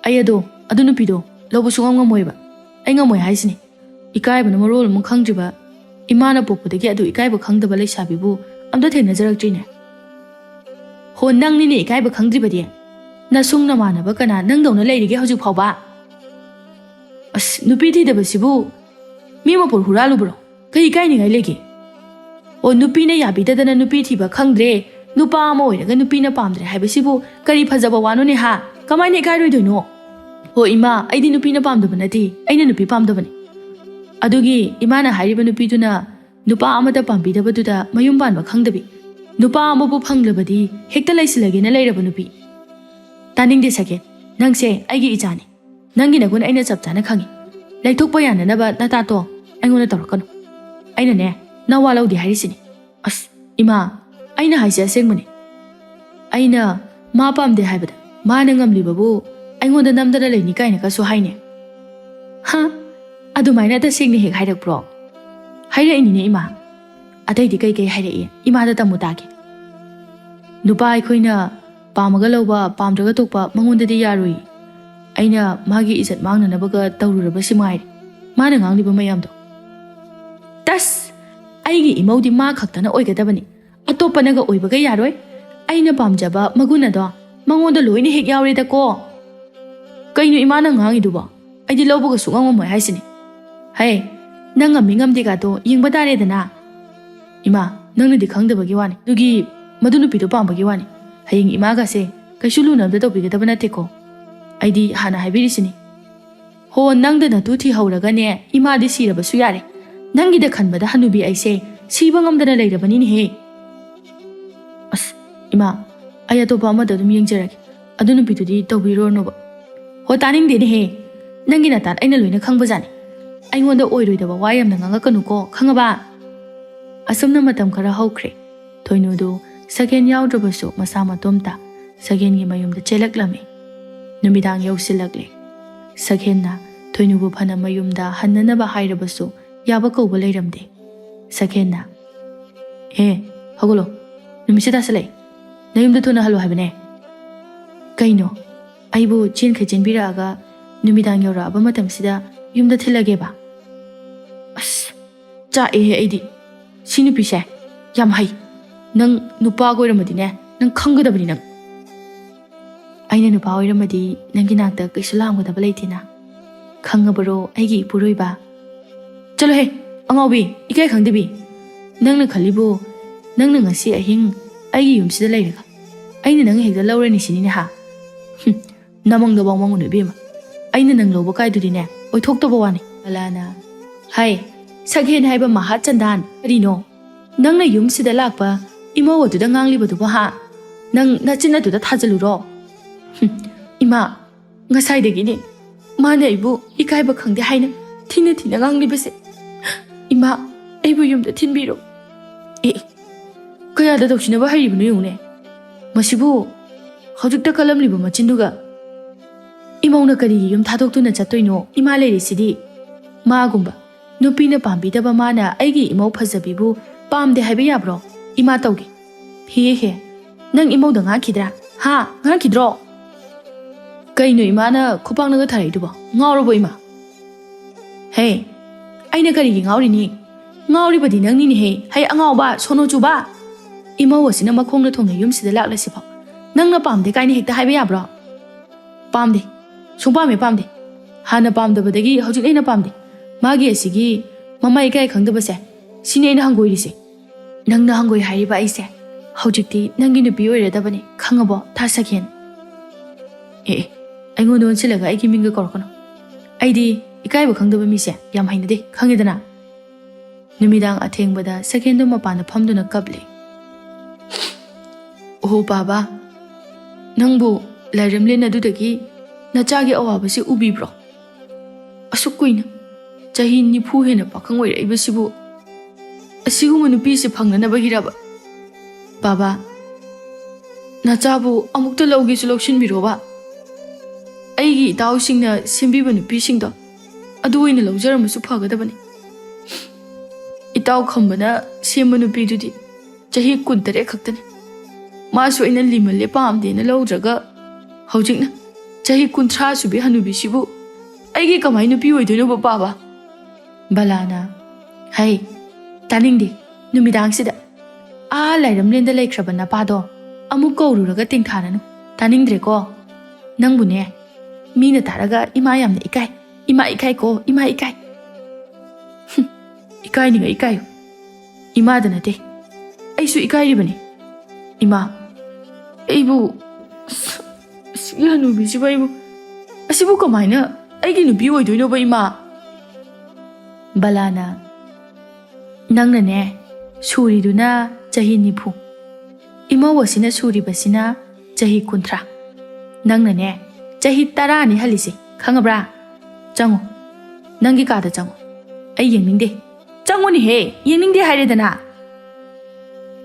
ꯑꯩ ꯑꯗꯨ ꯅꯨꯄꯤꯗꯣ ꯂꯧꯕ ꯁꯨꯡꯉꯝ ꯉꯝꯃꯣꯏꯕ꯫ ꯑꯩ ꯉꯝꯃꯣꯏ ꯍꯥꯏꯁꯤꯅꯤ꯫ ꯏꯀꯥꯏꯕꯅ ꯃꯔꯣꯜ ꯑꯃ ꯈꯪꯗ꯭ꯔꯤꯕ, ꯏꯃꯥꯅ ꯄꯣꯛꯄꯗꯒꯤ ꯑꯗꯨ ꯏꯀꯥꯏꯕ ꯈꯪꯗꯕ ꯂꯩꯁꯥꯕꯤꯕꯨ ꯑꯝꯇ ꯊꯦꯡꯅꯖꯔꯛꯇ꯭ꯔꯤꯅꯦ꯫ ꯅꯪꯅꯤꯅꯦ ꯏꯀꯥꯏꯕ ꯈꯪꯗ꯭ꯔꯤꯕꯗꯤ꯫ ꯅꯁꯨꯡ ꯅꯃꯥꯟꯅꯕ ꯀꯅꯥ ꯅꯪꯗꯧꯅ ꯂꯩꯔꯤꯒꯦ ꯍꯧꯖꯤꯛ ꯐꯥꯎꯕ? ꯅꯨꯄꯤ ꯊꯤꯗꯕꯁꯤꯕꯨ ꯃꯤ ꯃꯄꯣꯠ ꯍꯨꯔꯥꯜꯂꯨꯕ꯭ꯔꯣ? ꯀꯩ ꯏꯀꯥꯏꯅꯤꯡꯉꯥꯏ ꯂꯩꯒꯦ? ꯅꯨꯄꯤꯅ ꯌꯥꯕꯤꯗꯗꯅ ꯅꯨꯄꯤ ꯊꯤꯕ ꯈꯪꯗ꯭ꯔꯦ, ꯅꯨꯄꯥ ꯑꯃ ꯑꯣꯏꯔꯒ ꯅꯨꯄꯤꯅ ꯄꯥꯝꯗ꯭ꯔꯦ ꯍꯥꯏꯕꯁꯤꯕꯨ ꯀꯔꯤ ꯐꯖꯕ ꯋꯥꯅꯣꯅꯦ, ꯍꯥ? ꯀꯃꯥꯏꯅ ꯏꯀꯥꯏꯔꯣꯏꯗꯣꯏꯅꯣ? ꯏꯃꯥ, ꯑꯩꯗꯤ ꯅꯨꯄꯤꯅ ꯄꯥꯝꯗꯕ ꯅꯠꯇꯦ, ꯑꯩꯅ ꯅꯨꯄꯤ ꯄꯥꯝꯗꯕꯅꯤ꯫ ꯑꯗꯨꯒꯤ ꯏꯃꯥꯅ ꯍꯥꯏꯔꯤꯕ ꯅꯨꯄꯤꯗꯨꯅ ꯅꯨꯄꯥ ꯑꯃꯠꯇ ꯄꯥꯝꯕꯤꯗꯕꯗꯨꯗ ꯃꯌꯨꯝ ꯄꯥꯟꯕ ꯈꯪꯗꯕꯤ, ꯅꯨꯄꯥ ꯑꯃꯕꯨ ꯐꯪꯂꯕꯗꯤ ꯍꯦꯛꯇ ꯂꯩꯁꯤꯜꯂꯒꯦꯅ ꯂꯩꯔꯕ ꯅꯨꯄꯤ꯫ ꯇꯥꯅꯤꯡꯗꯦ ꯁꯛꯍꯦꯟ, ꯅꯪꯁꯦ ꯑꯩꯒꯤ ꯏꯆꯥꯅꯤ꯫ ꯅꯪꯒꯤ ꯅꯒꯨꯟ ꯑꯩꯅ ꯆꯞ ꯆꯥꯅ ꯈꯪꯉꯤ꯫ ꯂꯩꯊꯣꯛꯄ ꯌꯥꯅꯅꯕ ꯅꯇꯥꯇꯣ ꯑꯩꯉꯣꯟꯗ ꯇꯧꯔꯛꯀꯅꯨ꯫ ꯑꯩꯅꯅꯦ ꯅꯋꯥ ꯂꯧꯗꯦ ꯍꯥꯏꯔꯤꯁꯤꯅꯤ꯫ ꯏꯃꯥ, ꯑꯩꯅ ꯍꯥꯏꯁꯦ ꯑꯁꯦꯡꯕꯅꯤ ꯑꯩꯅ ꯃꯥ ꯄꯥꯝꯗꯦ ꯍꯥꯏꯕꯗ ꯃꯥꯅ ꯉꯝꯂꯤꯕꯕꯨ ꯑꯩꯉꯣꯟꯗ ꯅꯝꯗꯅ ꯂꯩꯅꯤ ꯀꯥꯏꯅ ꯀꯁꯨ ꯍꯥꯏꯅꯦ ꯍꯥ ꯑꯗꯨꯃꯥꯏꯅ ꯇꯁꯦꯡꯅ ꯍꯦꯛ ꯍꯥꯏꯔꯛꯄ꯭ꯔꯣ ꯍꯥꯏꯔꯛꯏꯅꯤꯅꯦ ꯏꯃꯥ ꯑꯇꯩꯗꯤ ꯀꯩ ꯍꯥꯏꯔꯛꯏ ꯏꯃꯥꯗ ꯇꯝꯃꯨ ꯇꯥꯒꯦ ꯅꯨꯄꯥ ꯑꯩꯈꯣꯏꯅ ꯄꯥꯝꯃꯒ ꯂꯧꯕ ꯄꯥꯝꯗ꯭ꯔꯒ ꯇꯣꯛꯄ ꯃꯉꯣꯟꯗꯗꯤ ꯌꯥꯔꯣꯏ ꯑꯩꯅ ꯃꯥꯒꯤ ꯏꯖꯠ ꯃꯥꯡꯅꯅꯕꯒ ꯇꯧꯔꯨꯔꯕꯁꯤ ꯃꯉꯥꯏꯔꯦ ꯃꯥꯅ ꯉꯥꯡꯂꯤꯕ ꯃꯌꯥꯝꯗꯣ ꯇꯁ ꯑꯩꯒꯤ ꯏꯃꯧꯗꯤ ꯃꯥ ꯈꯛꯇꯅ ꯑꯣꯏꯒꯗꯕꯅꯤ ꯑꯇꯣꯞꯄꯅꯒ ꯑꯣꯏꯕꯒ ꯌꯥꯔꯣꯏ ꯑꯩꯅ ꯄꯥꯝꯖꯕ ꯃꯒꯨꯟ ꯑꯗꯣ ꯃꯉꯣꯟꯗ ꯂꯣꯏꯅ ꯍꯦꯛ ꯌꯥꯎꯔꯦꯗꯀꯣ ꯀꯩꯅꯣ ꯏꯃꯥꯅ ꯉꯥꯡꯉꯤꯗꯨꯕꯣ ꯑꯩꯗꯤ ꯂꯧꯕꯒ ꯁꯨꯡꯉꯝ ꯉꯝꯃꯣꯏ ꯍꯥꯏꯁꯤꯅꯤ ꯍꯦ ꯅꯪ ꯉꯝꯃꯤ ꯉꯝꯗꯦꯒꯥꯗꯣ ꯌꯦꯡꯕ ꯇꯥꯔꯦꯗꯅ ꯏꯃꯥ ꯅꯪꯅꯗꯤ ꯈꯪꯗꯕꯒꯤ ꯋꯥꯅꯤ ꯑꯗꯨꯒꯤ ꯃꯗꯨ ꯅꯨꯄꯤꯗꯣ ꯄꯥꯝꯕꯒꯤ ꯋꯥꯅꯤ ꯍꯌꯦꯡ ꯏꯃꯥꯒꯁꯦ ꯀꯩꯁꯨ ꯂꯨꯅ ꯑꯝꯇ ꯇꯧꯕꯤꯒꯗꯕ ꯅꯠꯇꯦꯀꯣ ꯑꯩꯗꯤ ꯍꯥꯟꯅ ꯍꯥꯏꯕꯤꯔꯤꯁꯤꯅꯤ ꯍꯣ ꯅꯪꯗ ꯅꯇꯨ ꯊꯤꯍꯧꯔꯒꯅꯦ ꯏꯃꯥꯗꯤ ꯁꯤꯔꯕꯁꯨ ꯌꯥꯔꯦ ꯅꯪꯒꯤꯗ ꯈꯟꯕꯗ ꯍꯅꯨꯕꯤ ꯑꯩꯁꯦ ꯁꯤꯕ ꯉꯝꯗꯅ ꯂꯩꯔꯕꯅꯤꯅꯦꯍꯦ ꯑꯁ ꯏꯃꯥ ꯑꯩ ꯑꯇꯣꯞꯄ ꯑꯃꯗ ꯑꯗꯨꯝ ꯌꯦꯡꯖꯔꯒꯦ ꯑꯗꯨ ꯅꯨꯄꯤꯗꯨꯗꯤ ꯇꯧꯕꯤꯔꯨꯔꯅꯨꯕ ꯍꯣ ꯇꯥꯅꯤꯡꯗꯦꯅꯦꯍꯦ ꯅꯪꯒꯤ ꯅꯇꯥꯟ ꯑꯩꯅ ꯂꯣꯏꯅ ꯈꯪꯕꯖꯥꯠꯅꯤ ꯑꯩꯉꯣꯟꯗ ꯑꯣꯏꯔꯣꯏꯗꯕ ꯋꯥ ꯌꯥꯝꯅ ꯉꯥꯡꯉꯛꯀꯅꯨꯀꯣ ꯈꯪꯉꯕ ꯑꯁꯨꯝꯅ ꯃꯇꯝ ꯈꯔ ꯍꯧꯈ꯭ꯔꯦ ꯊꯣꯏꯅꯨꯗꯨ ꯁꯒꯦꯟ ꯌꯥꯎꯗ꯭ꯔꯕꯁꯨ ꯃꯁꯥ ꯃꯇꯣꯝꯇ ꯁꯒꯦꯟꯒꯤ ꯃꯌꯨꯝꯗ ꯆꯦꯜꯂꯛꯂꯝꯃꯤ ꯅꯨꯃꯤꯗꯥꯡ ꯌꯧꯁꯤꯜꯂꯛꯂꯦ ꯁꯒꯦꯟꯅ ꯊꯣꯏꯅꯨꯕꯨ ꯐꯅ ꯃꯌꯨꯝꯗ ꯍꯟꯅꯅꯕ ꯍꯥꯏꯔꯕꯁꯨ ꯌꯥꯕ ꯀꯧꯕ ꯂꯩꯔꯝꯗꯦ ꯁꯒꯦꯟꯅ ꯍꯦ ꯍꯧꯒꯠꯂꯣ ꯅꯨꯃꯤꯠꯁꯦ ꯇꯥꯁꯤꯜꯂꯛꯑꯦ ꯅꯌꯨꯝꯗ ꯊꯨꯅ ꯍꯜꯂꯣ ꯍꯥꯏꯕꯅꯦ ꯀꯩꯅꯣ ꯑꯩꯕꯨ ꯆꯦꯟꯈꯩ ꯆꯦꯟꯕꯤꯔꯛꯑꯒ ꯅꯨꯃꯤꯗꯥꯡ ꯌꯧꯔꯛꯑꯕ ꯃꯇꯝꯁꯤꯗ ꯌꯨꯝꯗ ꯊꯤꯜꯂꯒꯦꯕ ꯑꯁ ꯆꯥꯛꯑꯦꯍꯦ ꯑꯩꯗꯤ ꯁꯤ ꯅꯨꯄꯤꯁꯦ ꯌꯥꯝ ꯍꯩ ꯅꯪ ꯅꯨꯄꯥ ꯑꯣꯏꯔꯝꯃꯗꯤꯅꯦ ꯅꯪ ꯈꯪꯒꯗꯕꯅꯤ ꯅꯪ ꯑꯩꯅ ꯅꯨꯄꯥ ꯑꯣꯏꯔꯝꯃꯗꯤ ꯅꯪꯒꯤ ꯅꯥꯛꯇ ꯀꯩꯁꯨ ꯂꯥꯛꯑꯝꯒꯗꯕ ꯂꯩꯇꯦꯅ ꯈꯪꯉꯕꯔꯣ ꯑꯩꯒꯤ ꯏꯄꯨꯔꯣꯏꯕ ꯆꯠꯂꯣꯍꯦ ꯑꯉꯥꯎꯕꯤ ꯏꯀꯥꯏ ꯈꯪꯗꯕꯤ ꯅꯪꯅ ꯈꯜꯂꯤꯕꯨ ꯅꯪꯅ ꯉꯁꯤ ꯑꯍꯤꯡ ꯑꯩꯒꯤ ꯌꯨꯝꯁꯤꯗ ꯂꯩꯔꯒ ꯑꯩꯅ ꯅꯪ ꯍꯦꯛꯇ ꯂꯧꯔꯅꯤ ꯁꯤꯅꯤꯅꯦ ꯍꯥ ꯅꯃꯪꯗꯐꯥꯎ ꯃꯪꯉꯨꯅꯨ ꯏꯕꯦꯝꯃ ꯑꯩꯅ ꯅꯪ ꯂꯧꯕ ꯀꯥꯏꯗꯨꯗꯤꯅꯦ ꯑꯣꯏꯊꯣꯛꯇꯕ ꯋꯥꯅꯤ ꯑꯂꯥꯅ ꯍꯥꯏ ꯁꯒꯦꯟ ꯍꯥꯏꯕ ꯃꯍꯥ ꯆꯟꯗꯥꯟ ꯀꯔꯤꯅꯣ ꯅꯪꯅ ꯌꯨꯝꯁꯤꯗ ꯂꯥꯛꯄ ꯏꯃꯧ ꯑꯗꯨꯗ ꯉꯥꯡꯂꯤꯕꯗꯨꯕꯨ ꯍꯥ ꯅꯪ ꯅꯆꯤꯟ ꯑꯗꯨꯗ ꯊꯥꯖꯜꯂꯨꯔꯣ ꯏꯃꯥ ꯉꯁꯥꯏꯗꯒꯤꯅꯦ ꯃꯥꯅ ꯑꯩꯕꯨ ꯏꯀꯥꯏꯕ ꯈꯪꯗꯦ ꯍꯥꯏꯅ ꯊꯤꯅ ꯊꯤꯅ ꯉꯥꯡꯂꯤꯕꯁꯦ ꯏꯃꯥ ꯑꯩꯕꯨ ꯌꯨꯝꯗ ꯊꯤꯟꯕꯤꯔꯣ ꯑꯦ ꯀꯌꯥꯗ ꯇꯧꯁꯤꯟꯅꯕ ꯍꯩꯔꯤꯕꯅꯣ ꯌꯦꯡꯉꯨꯅꯦ ꯃꯁꯤꯕꯨ ꯍꯧꯖꯤꯛꯇ ꯀꯜꯂꯝꯂꯤꯕ ꯃꯆꯤꯟꯗꯨꯒ ꯏꯃꯧꯅ ꯀꯔꯤꯒꯤ ꯌꯨꯝ ꯊꯥꯗꯣꯛꯇꯨꯅ ꯆꯠꯇꯣꯏꯅꯣ ꯏꯃꯥ ꯂꯩꯔꯤꯁꯤꯗꯤ ꯃꯥꯒꯨꯝꯕ ꯅꯨꯄꯤꯅ ꯄꯥꯝꯕꯤꯗꯕ ꯃꯥꯅ ꯑꯩꯒꯤ ꯏꯃꯧ ꯐꯖꯕꯤꯕꯨ ꯄꯥꯝꯗꯦ ꯍꯥꯏꯕ ꯌꯥꯕ꯭ꯔꯣ ꯏꯃꯥ ꯇꯧꯒꯦ ꯍꯦ ꯅꯪ ꯏꯃꯧꯗ ꯉꯥꯡꯈꯤꯗ꯭ꯔꯥ ꯍꯥ ꯉꯥꯡꯈꯤꯗ꯭ꯔꯣ ꯀꯩꯅꯣ ꯏꯃꯥꯅ ꯈꯨꯄꯥꯛꯅꯒ ꯊꯥꯔꯛꯏꯗꯨꯕꯣ ꯉꯥꯎꯔꯕꯣ ꯏꯃꯥ ꯍꯦ ꯑꯩꯅ ꯀꯔꯤꯒꯤ ꯉꯥꯎꯔꯤꯅꯤ ꯉꯥꯎꯔꯤꯕꯗꯤ ꯅꯪꯅꯤꯅꯦꯍꯦ ꯍꯩ ꯑꯉꯥꯎꯕ ꯁꯣꯅꯣ ꯆꯨꯕ ꯏꯃꯧ ꯑꯁꯤꯅ ꯃꯈꯣꯡꯅ ꯊꯣꯡꯅ ꯌꯨꯝꯁꯤꯗ ꯂꯥꯛꯂꯁꯤꯐꯥꯎ ꯅꯪꯅ ꯄꯥꯝꯗꯦ ꯀꯥꯏꯅ ꯍꯦꯛꯇ ꯍꯥꯏꯕ ꯌꯥꯕ꯭ꯔോ ꯄꯥꯝꯗꯦ ꯁꯨꯡꯄꯥꯝ ꯄꯥꯝꯗꯦ ꯍꯥꯟꯅ ꯄꯥꯝꯗꯕꯗꯒꯤ ꯍꯧꯖꯤꯛ ꯑꯩꯅ ꯄꯥꯝꯗꯦ ꯃꯥꯒꯤ ꯑꯁꯤꯒꯤ ꯃꯃꯥ ꯏꯀꯥꯏ ꯈꯪꯗꯕꯁꯦ ꯁꯤꯅꯤ ꯑꯩꯅ ꯍꯪꯒꯣꯏꯔꯤꯁꯦ ꯅꯪꯅ ꯍꯪꯒꯣꯏ ꯍꯥꯏꯔꯤꯕ ꯑꯩꯁꯦ ꯍꯧꯖꯤꯛꯇꯤ ꯅꯪꯒꯤ ꯅꯨꯄꯤ ꯑꯣꯏꯔꯗꯕꯅꯤ ꯈꯪꯉꯕꯣ ꯊꯥ ꯁꯒꯦꯟ ꯑꯦ ꯑꯩꯉꯣꯟꯗ ꯑꯣꯟꯁꯤꯜꯂꯒ ꯑꯩꯒꯤ ꯃꯤꯡꯒ ꯀꯧꯔꯛꯀꯅꯨ ꯑꯩꯗꯤ ꯏꯀꯥꯏꯕ ꯈꯪꯗꯕ ꯃꯤꯁꯦ ꯌꯥꯝ ꯍꯩꯅꯗꯦ ꯈꯪꯉꯦꯗꯅ ꯅꯨꯃꯤꯗꯥꯡ ꯑꯊꯦꯡꯕꯗ ꯁꯒꯦꯟꯗꯨ ꯃꯄꯥꯟꯗ ꯐꯝꯗꯨꯅ ꯀꯞꯂꯤ ꯑꯣꯍꯣ ꯕꯥꯕꯥ ꯅꯪꯕꯨ ꯂꯥꯏꯔꯦꯝꯂꯦꯟ ꯑꯗꯨꯗꯒꯤ ꯅꯆꯥꯒꯤ ꯑꯋꯥꯕꯁꯤ ꯎꯕꯤꯕ꯭ꯔꯣ ꯑꯁꯨꯛ ꯀꯨꯏꯅ ꯆꯍꯤ 90 ꯍꯦꯟꯅ ꯄꯥꯈꯪ ꯑꯣꯏꯔꯛꯏꯕꯁꯤꯕꯨ ꯑꯁꯤꯒꯨꯝꯕ ꯅꯨꯄꯤꯁꯤ ꯐꯪꯅꯅꯕꯒꯤꯔꯕ ꯕꯥꯕꯥ ꯅꯆꯥꯕꯨ ꯑꯃꯨꯛꯇ ꯂꯧꯒꯦꯁꯨ ꯂꯧꯁꯤꯟꯕꯤꯔꯣꯕ ꯑꯩꯒꯤ ꯏꯇꯥꯎꯁꯤꯡꯅ ꯁꯦꯝꯕꯤꯕ ꯅꯨꯄꯤꯁꯤꯡꯗꯣ ꯑꯗꯨ ꯑꯣꯏꯅ ꯂꯧꯖꯔꯝꯃꯁꯨ ꯐꯒꯗꯕꯅꯤ ꯏꯇꯥꯎ ꯈꯝꯕꯅ ꯁꯦꯝꯕ ꯅꯨꯄꯤꯗꯨꯗꯤ ꯆꯍꯤ 23 ꯈꯛꯇꯅꯤ ꯃꯥꯁꯨ ꯑꯩꯅ ꯂꯤꯃꯜꯂꯦ ꯄꯥꯝꯗꯦꯅ ꯂꯧꯗ꯭ꯔꯒ ꯍꯧꯖꯤꯛꯅ ꯆꯍꯤ 30 ꯁꯨꯕꯤ ꯍꯅꯨꯕꯤꯁꯤꯕꯨ ꯑꯩꯒꯤ ꯀꯃꯥꯏ ꯅꯨꯄꯤ ꯑꯣꯏꯗꯣꯏꯅꯣꯕ ꯕꯥꯕꯥ ꯕꯂꯥꯅ ꯍꯩ ꯇꯥꯅꯤꯡꯗꯦ ꯅꯨꯃꯤꯗꯥꯡꯁꯤꯗ ꯂꯥꯏꯔꯝꯂꯦꯟꯗ ꯂꯩꯈ꯭ꯔꯕ ꯅꯄꯥꯗꯣ ꯑꯃꯨꯛ ꯀꯧꯔꯨꯔꯒ ꯇꯦꯡꯊꯥꯅꯅꯨ ꯇꯥꯅꯤꯡꯗ꯭ꯔꯦꯀꯣ ꯅꯪꯕꯨꯅꯦ ꯃꯤꯅ ꯇꯥꯔꯒ ꯏꯃꯥ ꯌꯥꯝꯅ ꯏꯀꯥꯏ ꯏꯃꯥ ꯏꯀꯥꯏꯀꯣ ꯏꯃꯥ ꯏꯀꯥꯏ ꯏꯀꯥꯏꯅꯤꯡꯉ ꯏꯀꯥꯏꯌꯨ ꯏꯃꯥꯗ ꯅꯠꯇꯦ ꯑꯩꯁꯨ ꯏꯀꯥꯏꯔꯤꯕꯅꯤ ꯏꯃꯥ ꯑꯩꯕꯨ ꯑꯁꯤꯒꯤ ꯍꯅꯨꯕꯤꯁꯤꯕꯨ ꯑꯁꯤꯕꯨ ꯀꯃꯥꯏꯅ ꯑꯩꯒꯤ ꯅꯨꯄꯤ ꯑꯣꯏꯗꯣꯏꯅꯣꯕ ꯏꯃꯥ ꯕꯂꯥꯅ ꯅꯪꯅꯅꯦ ꯁꯨꯔꯤꯗꯨꯅ ꯆꯍꯤ 90 ꯏꯃꯧ ꯑꯁꯤꯅ ꯁꯨꯔꯤꯕꯁꯤꯅ ꯆꯍꯤ 30 ꯅꯪꯅꯅꯦ ꯆꯍꯤ 10 ꯍꯜꯂꯤꯁꯦ ꯈꯪꯉꯕ꯭ꯔꯥ ꯆꯪꯉꯣ ꯅꯪꯒꯤ ꯀꯥꯗ ꯆꯪꯉꯣ ꯑꯩ ꯌꯦꯡꯅꯤꯡꯗꯦ ꯆꯪꯉꯨꯅꯦꯍꯦ ꯌꯦꯡꯅꯤꯡꯗꯦ ꯍꯥꯏꯔꯦꯗꯅ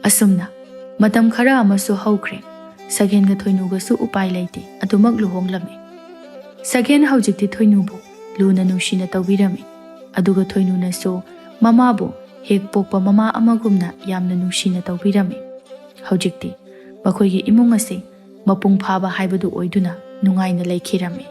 ꯑꯁꯨꯝꯅ ꯃꯇꯝ ꯈꯔ ꯑꯃꯁꯨ ꯍꯧꯈ꯭ꯔꯦ꯫ ꯁꯒꯦꯟꯒ ꯊꯣꯏꯅꯨꯒꯁꯨ ꯎꯄꯥꯏ ꯂꯩꯇꯦ ꯑꯗꯨꯃꯛ ꯂꯨꯍꯣꯡꯂꯝꯃꯤ꯫ ꯁꯒꯦꯟ ꯍꯧꯖꯤꯛꯇꯤ ꯊꯣꯏꯅꯨꯕꯨ ꯂꯨꯅ ꯅꯨꯡꯁꯤꯅ ꯇꯧꯕꯤꯔꯝꯃꯤ꯫ ꯑꯗꯨꯒ ꯊꯣꯏꯅꯨꯅꯁꯨ ꯃꯃꯥꯕꯨ ꯍꯦꯛ ꯄꯣꯛꯄ ꯃꯃꯥ ꯑꯃꯒꯨꯝꯅ ꯌꯥꯝꯅ ꯅꯨꯡꯁꯤꯅ ꯇꯧꯕꯤꯔꯝꯃꯤ꯫ ꯍꯧꯖꯤꯛꯇꯤ ꯃꯈꯣꯏꯒꯤ ꯏꯃꯨꯡ ꯑꯁꯤ ꯃꯄꯨꯡ ꯐꯥꯕ ꯍꯥꯏꯕꯗꯨ ꯑꯣꯏꯗꯨꯅ ꯅꯨꯡꯉꯥꯏꯅ ꯂꯩꯈꯤꯔꯝꯃꯤ꯫